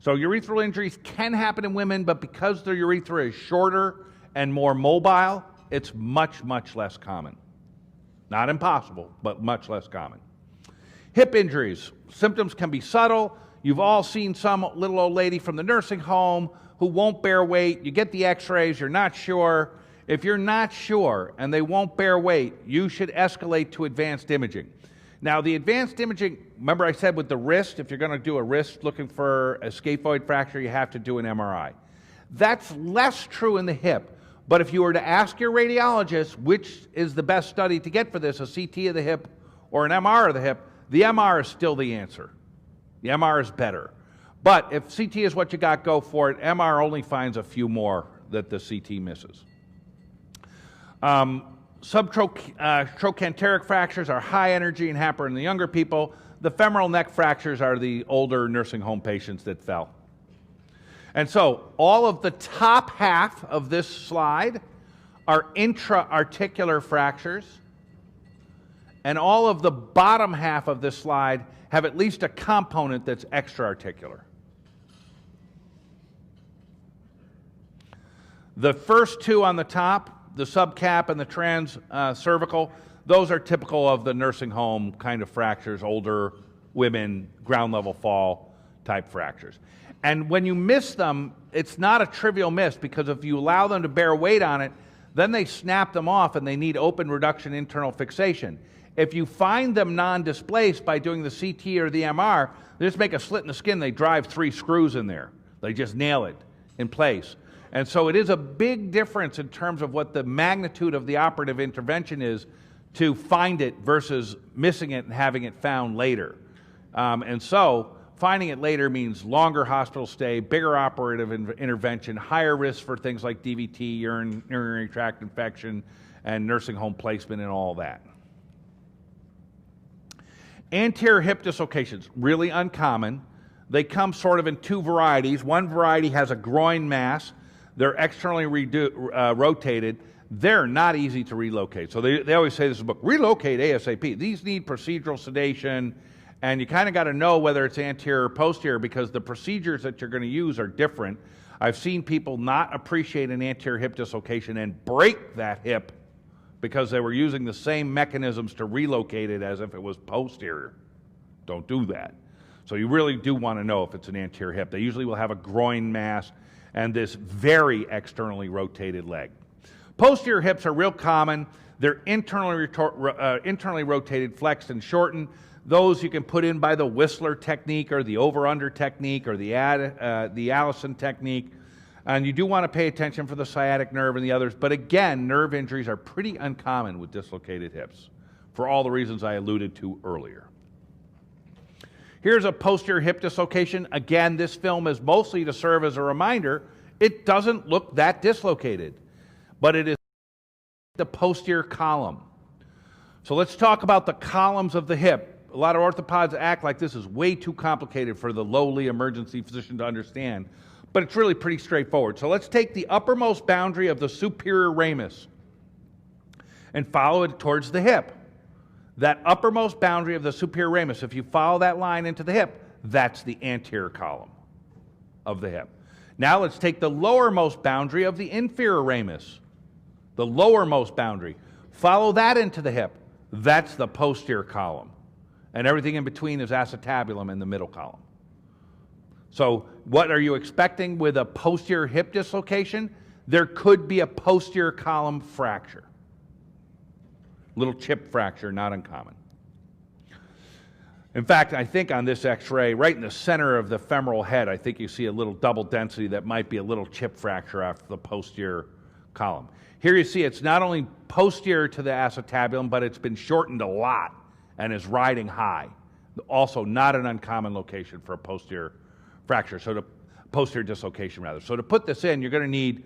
So urethral injuries can happen in women, but because their urethra is shorter and more mobile, it's much, much less common. Not impossible, but much less common. Hip injuries. Symptoms can be subtle. You've all seen some little old lady from the nursing home who won't bear weight. You get the x-rays, you're not sure. If you're not sure and they won't bear weight, you should escalate to advanced imaging. Now, the advanced imaging, remember I said with the wrist, if you're going to do a wrist looking for a scaphoid fracture, you have to do an MRI. That's less true in the hip, but if you were to ask your radiologist which is the best study to get for this, a CT of the hip or an MR of the hip, the MR is still the answer. The MR is better. But if CT is what you got, go for it. MR only finds a few more that the CT misses. Subtrochanteric fractures are high energy and happen in the younger people. The femoral neck fractures are the older nursing home patients that fell. And so all of the top half of this slide are intra-articular fractures, and all of the bottom half of this slide have at least a component that's extra-articular. The first 2 on the top, the subcap and the trans-cervical, those are typical of the nursing home kind of fractures, older women, ground-level fall type fractures. And when you miss them, it's not a trivial miss, because if you allow them to bear weight on it, then they snap them off and they need open reduction internal fixation. If you find them non-displaced by doing the CT or the MR, they just make a slit in the skin, they drive 3 screws in there. They just nail it in place. And so it is a big difference in terms of what the magnitude of the operative intervention is to find it versus missing it and having it found later. And so finding it later means longer hospital stay, bigger operative intervention, higher risk for things like DVT, urinary tract infection, and nursing home placement and all that. Anterior hip dislocations, really uncommon. They come sort of in 2 varieties. One variety has a groin mass. They're externally rotated. They're not easy to relocate. So they always say this in the book, relocate ASAP. These need procedural sedation, and you kind of got to know whether it's anterior or posterior, because the procedures that you're going to use are different. I've seen people not appreciate an anterior hip dislocation and break that hip because they were using the same mechanisms to relocate it as if it was posterior. Don't do that. So you really do want to know if it's an anterior hip. They usually will have a groin mass and this very externally rotated leg. Posterior hips are real common. They're internally rotated, flexed, and shortened. Those you can put in by the Whistler technique or the over-under technique or the Allison technique. And you do want to pay attention for the sciatic nerve and the others. But again, nerve injuries are pretty uncommon with dislocated hips for all the reasons I alluded to earlier. Here's a posterior hip dislocation. Again, this film is mostly to serve as a reminder. It doesn't look that dislocated, but it is the posterior column. So let's talk about the columns of the hip. A lot of orthopods act like this is way too complicated for the lowly emergency physician to understand, but it's really pretty straightforward. So let's take the uppermost boundary of the superior ramus and follow it towards the hip. That uppermost boundary of the superior ramus, if you follow that line into the hip, that's the anterior column of the hip. Now let's take the lowermost boundary of the inferior ramus, the lowermost boundary. Follow that into the hip. That's the posterior column. And everything in between is acetabulum in the middle column. So what are you expecting with a posterior hip dislocation? There could be a posterior column fracture. Little chip fracture, not uncommon. In fact, I think on this x-ray, right in the center of the femoral head, I think you see a little double density that might be a little chip fracture after the posterior column. Here you see it's not only posterior to the acetabulum, but it's been shortened a lot and is riding high. Also not an uncommon location for a posterior fracture, so posterior dislocation rather. So to put this in, you're going to need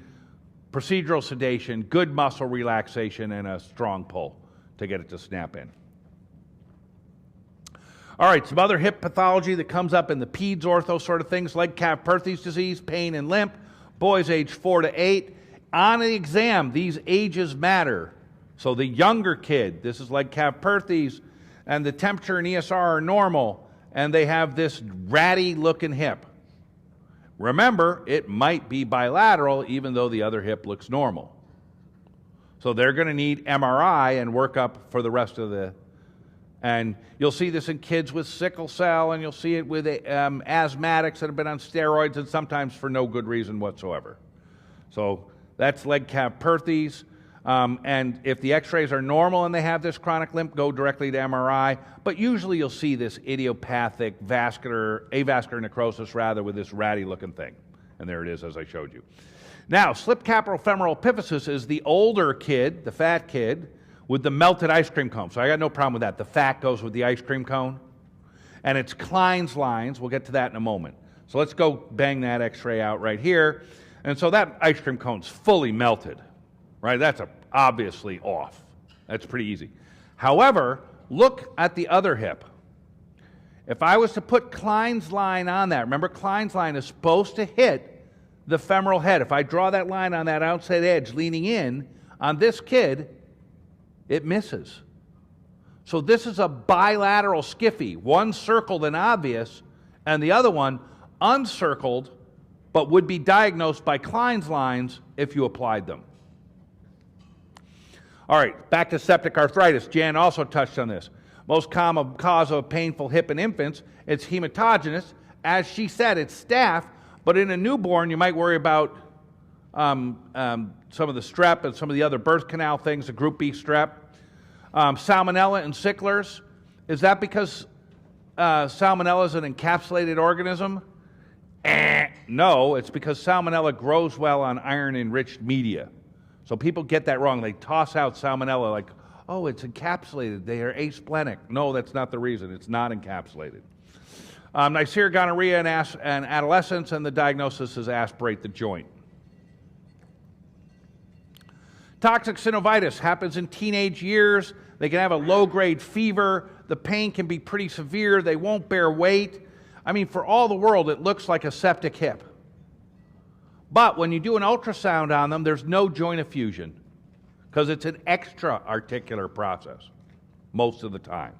procedural sedation, good muscle relaxation, and a strong pull to get it to snap in. All right, some other hip pathology that comes up in the peds ortho sort of things, leg calf Perthes disease, pain and limp, boys age 4 to 8. On the exam, these ages matter. So the younger kid, this is leg calf Perthes, and the temperature and ESR are normal, and they have this ratty looking hip. Remember, it might be bilateral even though the other hip looks normal. So they're going to need MRI and workup for the rest of the, and you'll see this in kids with sickle cell, and you'll see it with asthmatics that have been on steroids, and sometimes for no good reason whatsoever. So that's leg calf Perthes. And if the x-rays are normal and they have this chronic limp, go directly to MRI. But usually you'll see this idiopathic avascular necrosis rather with this ratty looking thing. And there it is as I showed you. Now, slip capitofemoral epiphysis is the older kid, the fat kid, with the melted ice cream cone. So I got no problem with that. The fat goes with the ice cream cone. And it's Klein's lines. We'll get to that in a moment. So let's go bang that x-ray out right here. And so that ice cream cone's fully melted. Right, that's obviously off. That's pretty easy. However, look at the other hip. If I was to put Klein's line on that, remember Klein's line is supposed to hit the femoral head. If I draw that line on that outside edge leaning in, on this kid, it misses. So this is a bilateral skiffy, one circled and obvious, and the other one uncircled, but would be diagnosed by Klein's lines if you applied them. All right, back to septic arthritis. Jan also touched on this. Most common cause of painful hip in infants, it's hematogenous. As she said, it's staph, but in a newborn, you might worry about some of the strep and some of the other birth canal things, the group B strep. Salmonella and sicklers. Is that because salmonella is an encapsulated organism? No, it's because salmonella grows well on iron-enriched media. So people get that wrong. They toss out salmonella like, oh, it's encapsulated. They are asplenic. No, that's not the reason. It's not encapsulated. Neisseria gonorrhea in adolescents, and the diagnosis is aspirate the joint. Toxic synovitis happens in teenage years. They can have a low-grade fever. The pain can be pretty severe. They won't bear weight. I mean, for all the world, it looks like a septic hip. But when you do an ultrasound on them, there's no joint effusion because it's an extra-articular process most of the time.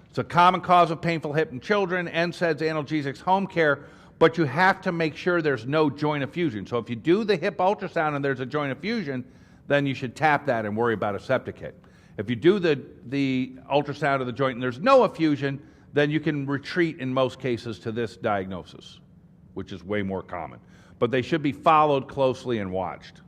It's a common cause of painful hip in children, NSAIDs, analgesics, home care, but you have to make sure there's no joint effusion. So if you do the hip ultrasound and there's a joint effusion, then you should tap that and worry about a septic hip. If you do the ultrasound of the joint and there's no effusion, then you can retreat in most cases to this diagnosis, which is way more common. But they should be followed closely and watched.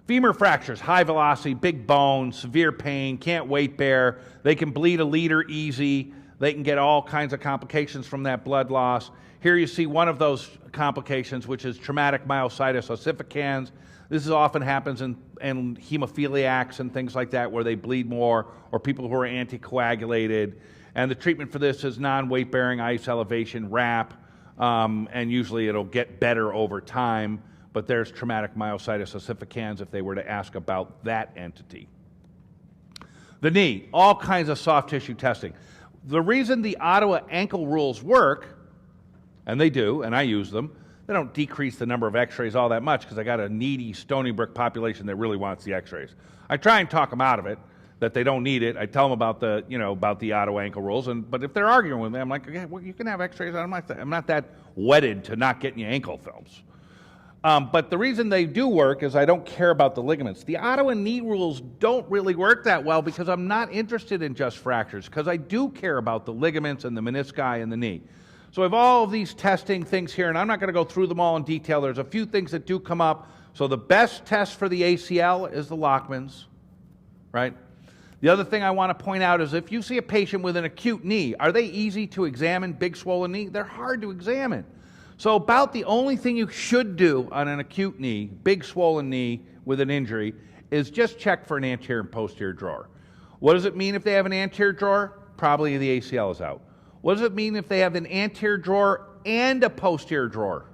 Femur fractures, high velocity, big bone, severe pain, can't weight bear. They can bleed a liter easy. They can get all kinds of complications from that blood loss. Here you see one of those complications, which is traumatic myositis ossificans. This often happens in hemophiliacs and things like that where they bleed more, or people who are anticoagulated. And the treatment for this is non-weight-bearing ice elevation, wrap. And usually it'll get better over time, but there's traumatic myositis ossificans if they were to ask about that entity. The knee, all kinds of soft tissue testing. The reason the Ottawa ankle rules work, and they do, and I use them, they don't decrease the number of x-rays all that much because I got a needy Stony Brook population that really wants the x-rays. I try and talk them out of it, that they don't need it. I tell them about the Ottawa ankle rules, but if they're arguing with me, I'm like, okay, well, you can have x-rays. I'm not that wedded to not getting you ankle films. But the reason they do work is I don't care about the ligaments. The Ottawa knee rules don't really work that well because I'm not interested in just fractures, because I do care about the ligaments and the menisci and the knee. So I have all of these testing things here, and I'm not going to go through them all in detail. There's a few things that do come up. So the best test for the ACL is the Lachman's, right? The other thing I want to point out is if you see a patient with an acute knee, are they easy to examine, big swollen knee? They're hard to examine. So about the only thing you should do on an acute knee, big swollen knee with an injury, is just check for an anterior and posterior drawer. What does it mean if they have an anterior drawer? Probably the ACL is out. What does it mean if they have an anterior drawer and a posterior drawer?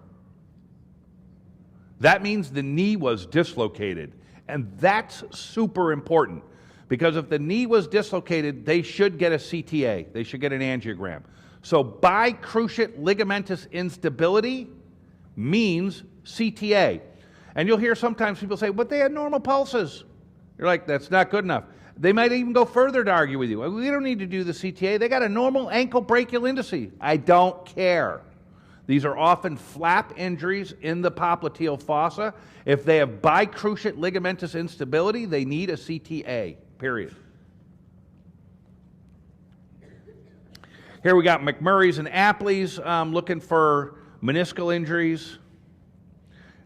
That means the knee was dislocated, and that's super important. Because if the knee was dislocated, they should get a CTA. They should get an angiogram. So bicruciate ligamentous instability means CTA. And you'll hear sometimes people say, but they had normal pulses. You're like, that's not good enough. They might even go further to argue with you. We don't need to do the CTA. They got a normal ankle brachial indice. I don't care. These are often flap injuries in the popliteal fossa. If they have bicruciate ligamentous instability, they need a CTA, period. Here we got McMurray's and Apley's looking for meniscal injuries.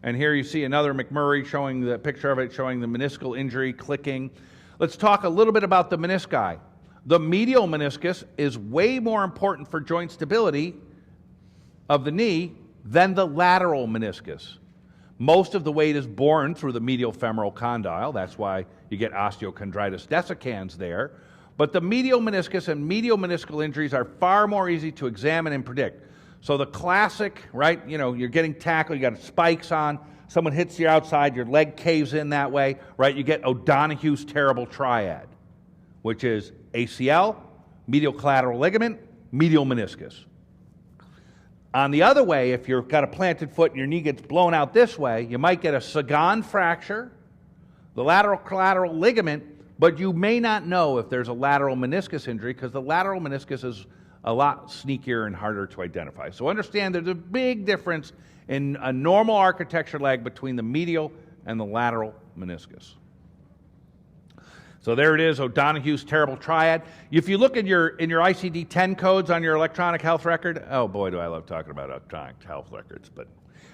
And here you see another McMurray showing the picture of it, showing the meniscal injury clicking. Let's talk a little bit about the menisci. The medial meniscus is way more important for joint stability of the knee than the lateral meniscus. Most of the weight is borne through the medial femoral condyle. That's why you get osteochondritis dissecans there. But the medial meniscus and medial meniscal injuries are far more easy to examine and predict. So the classic, right, you're getting tackled, you got spikes on, someone hits you outside, your leg caves in that way, right? You get O'Donoghue's terrible triad, which is ACL, medial collateral ligament, medial meniscus. On the other way, if you've got a planted foot and your knee gets blown out this way, you might get a Sagan fracture, the lateral collateral ligament, but you may not know if there's a lateral meniscus injury because the lateral meniscus is a lot sneakier and harder to identify. So understand there's a big difference in a normal architecture leg between the medial and the lateral meniscus. So there it is, O'Donoghue's terrible triad. If you look in your ICD-10 codes on your electronic health record, oh boy, do I love talking about electronic health records. But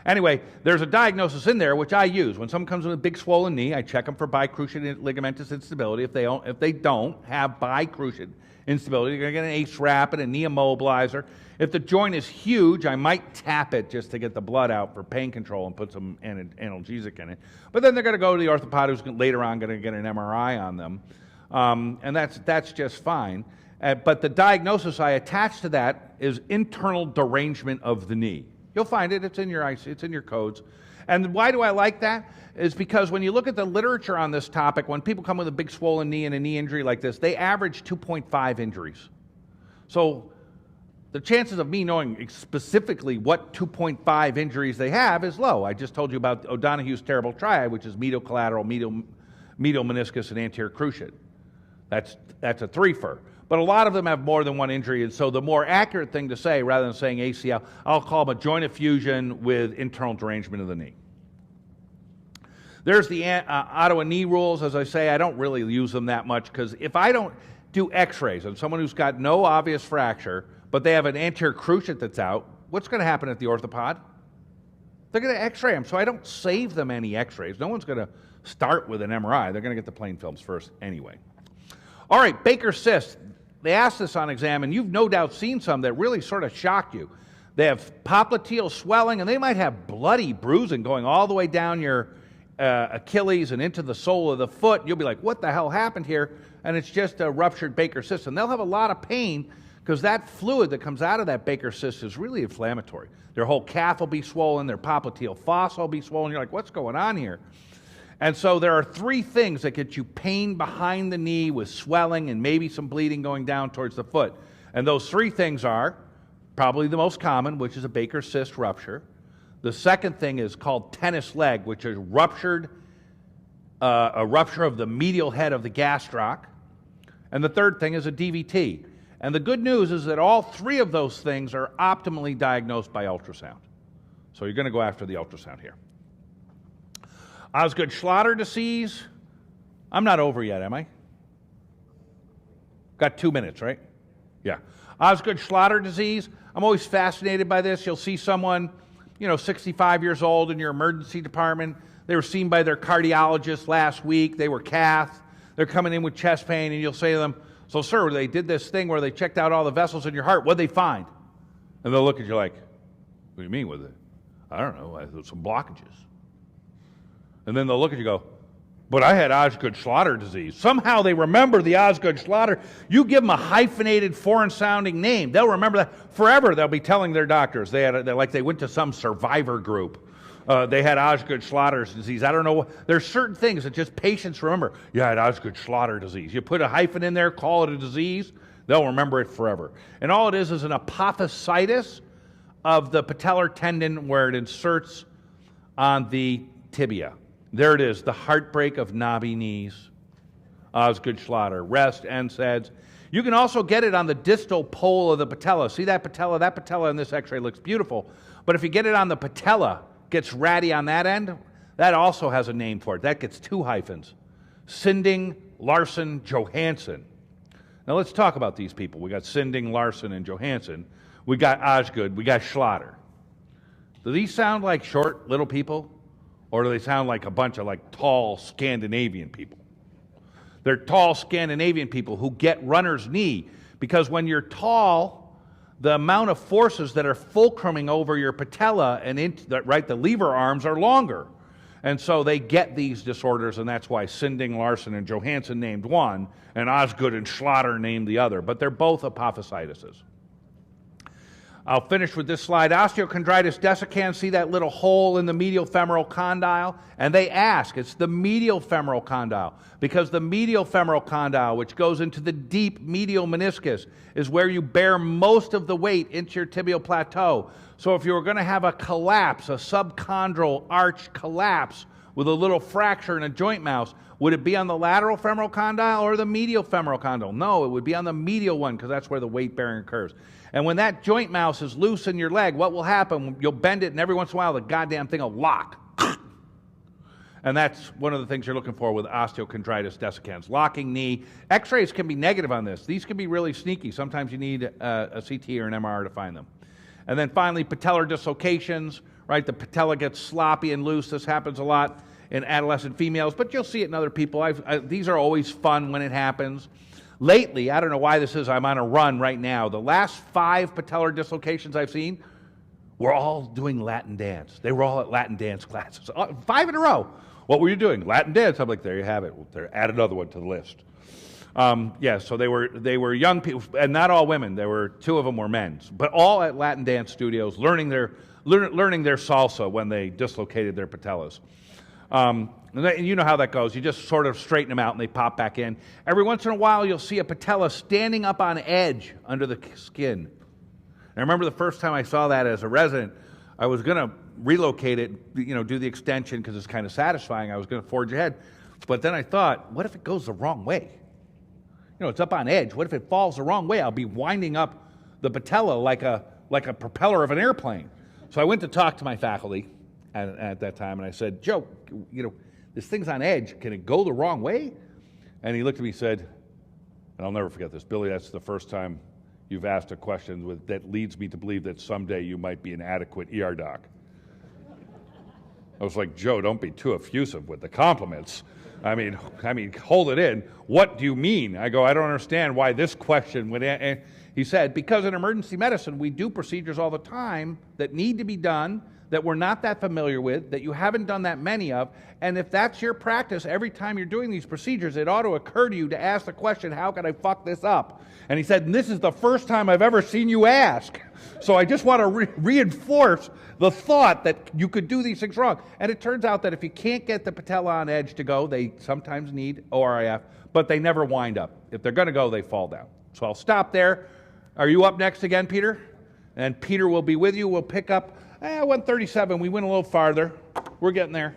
anyway, there's a diagnosis in there which I use. When someone comes with a big swollen knee, I check them for bicruciate ligamentous instability. If they don't have bicruciate instability, you're going to get an ACE rapid, a knee immobilizer. If the joint is huge, I might tap it just to get the blood out for pain control and put some analgesic in it. But then they're going to go to the orthopod who's later on going to get an MRI on them. And that's just fine. But the diagnosis I attach to that is internal derangement of the knee. You'll find it. It's in your codes. And why do I like that? Is because when you look at the literature on this topic, when people come with a big swollen knee and a knee injury like this, they average 2.5 injuries. So the chances of me knowing specifically what 2.5 injuries they have is low. I just told you about O'Donoghue's terrible triad, which is medial collateral, medial meniscus, and anterior cruciate. That's a threefer. But a lot of them have more than one injury, and so the more accurate thing to say, rather than saying ACL, I'll call them a joint effusion with internal derangement of the knee. There's the Ottawa knee rules. As I say, I don't really use them that much because if I don't do x-rays on someone who's got no obvious fracture, but they have an anterior cruciate that's out, what's going to happen at the orthopod? They're going to x-ray them, so I don't save them any x-rays. No one's going to start with an MRI. They're going to get the plain films first anyway. All right, Baker cyst. They asked this on exam, and you've no doubt seen some that really sort of shock you. They have popliteal swelling, and they might have bloody bruising going all the way down your Achilles and into the sole of the foot. You'll be like, what the hell happened here? And it's just a ruptured Baker cyst. And they'll have a lot of pain because that fluid that comes out of that Baker cyst is really inflammatory. Their whole calf will be swollen, their popliteal fossa will be swollen. You're like, what's going on here? And so there are three things that get you pain behind the knee with swelling and maybe some bleeding going down towards the foot. And those three things are probably the most common, which is a Baker cyst rupture. The second thing is called tennis leg, which is a rupture of the medial head of the gastroc. And the third thing is a DVT. And the good news is that all three of those things are optimally diagnosed by ultrasound. So you're going to go after the ultrasound here. Osgood-Schlatter disease. I'm not over yet, am I? Got 2 minutes, right? Yeah. Osgood-Schlatter disease. I'm always fascinated by this. You'll see someone, 65 years old in your emergency department. They were seen by their cardiologist last week. They were cath. They're coming in with chest pain, and you'll say to them, so, sir, they did this thing where they checked out all the vessels in your heart. What'd they find? And they'll look at you like, what do you mean with it? I don't know. There's some blockages. And then they'll look at you and go, but I had Osgood-Schlatter disease. Somehow they remember the Osgood-Schlatter. You give them a hyphenated, foreign-sounding name. They'll remember that forever. They'll be telling their doctors. They went to some survivor group. They had Osgood-Schlatter disease. I don't know. There's certain things that just patients remember. Yeah, I had Osgood-Schlatter disease. You put a hyphen in there, call it a disease, they'll remember it forever. And all it is an apophysitis of the patellar tendon where it inserts on the tibia. There it is, the heartbreak of knobby knees. Osgood-Schlatter, rest, NSAIDs. You can also get it on the distal pole of the patella. See that patella? That patella in this x-ray looks beautiful. But if you get it on the patella, gets ratty on that end, that also has a name for it. That gets 2 hyphens. Sinding, Larson, Johansson. Now let's talk about these people. We got Sinding, Larson, and Johansson. We got Osgood, we got Schlatter. Do these sound like short little people? Or do they sound like a bunch of like tall Scandinavian people? They're tall Scandinavian people who get runner's knee because when you're tall, the amount of forces that are fulcruming over your patella and the lever arms are longer. And so they get these disorders, and that's why Sinding, Larson, and Johansson named one, and Osgood and Schlatter named the other. But they're both apophysitis. I'll finish with this slide. Osteochondritis dissecans, see that little hole in the medial femoral condyle? And they ask, it's the medial femoral condyle, because the medial femoral condyle, which goes into the deep medial meniscus, is where you bear most of the weight into your tibial plateau. So if you were going to have a collapse, a subchondral arch collapse with a little fracture in a joint mouse, would it be on the lateral femoral condyle or the medial femoral condyle? No, it would be on the medial one because that's where the weight bearing occurs. And when that joint mouse is loose in your leg, what will happen? You'll bend it, and every once in a while, the goddamn thing will lock. And that's one of the things you're looking for with osteochondritis dissecans. Locking knee. X-rays can be negative on this. These can be really sneaky. Sometimes you need a CT or an MR to find them. And then finally, patellar dislocations, right? The patella gets sloppy and loose. This happens a lot in adolescent females, but you'll see it in other people. These are always fun when it happens. Lately, I don't know why this is, I'm on a run right now. The last 5 patellar dislocations I've seen were all doing Latin dance. They were all at Latin dance classes. 5 in a row. What were you doing? Latin dance. I'm like, there you have it. Add another one to the list. Yeah, so they were young people, and not all women. There were 2 of them were men, but all at Latin dance studios, learning their salsa when they dislocated their patellas. And you know how that goes. You just sort of straighten them out and they pop back in. Every once in a while, you'll see a patella standing up on edge under the skin. And I remember the first time I saw that as a resident, I was going to relocate it, do the extension because it's kind of satisfying. I was going to forge ahead. But then I thought, what if it goes the wrong way? It's up on edge. What if it falls the wrong way? I'll be winding up the patella like a propeller of an airplane. So I went to talk to my faculty at that time, and I said, Joe, this thing's on edge. Can it go the wrong way? And he looked at me and said, and I'll never forget this, Billy, that's the first time you've asked a question that leads me to believe that someday you might be an adequate ER doc. I was like, Joe, don't be too effusive with the compliments. I mean, hold it in. What do you mean? I go, I don't understand why this question would. And he said, because in emergency medicine, we do procedures all the time that need to be done, that we're not that familiar with, that you haven't done that many of, and if that's your practice, every time you're doing these procedures, it ought to occur to you to ask the question, how can I fuck this up? And he said, and this is the first time I've ever seen you ask. So I just want to reinforce the thought that you could do these things wrong. And it turns out that if you can't get the patella on edge to go, they sometimes need ORIF, but they never wind up. If they're going to go, they fall down. So I'll stop there. Are you up next again, Peter? And Peter will be with you. We'll pick up 137. We went a little farther. We're getting there.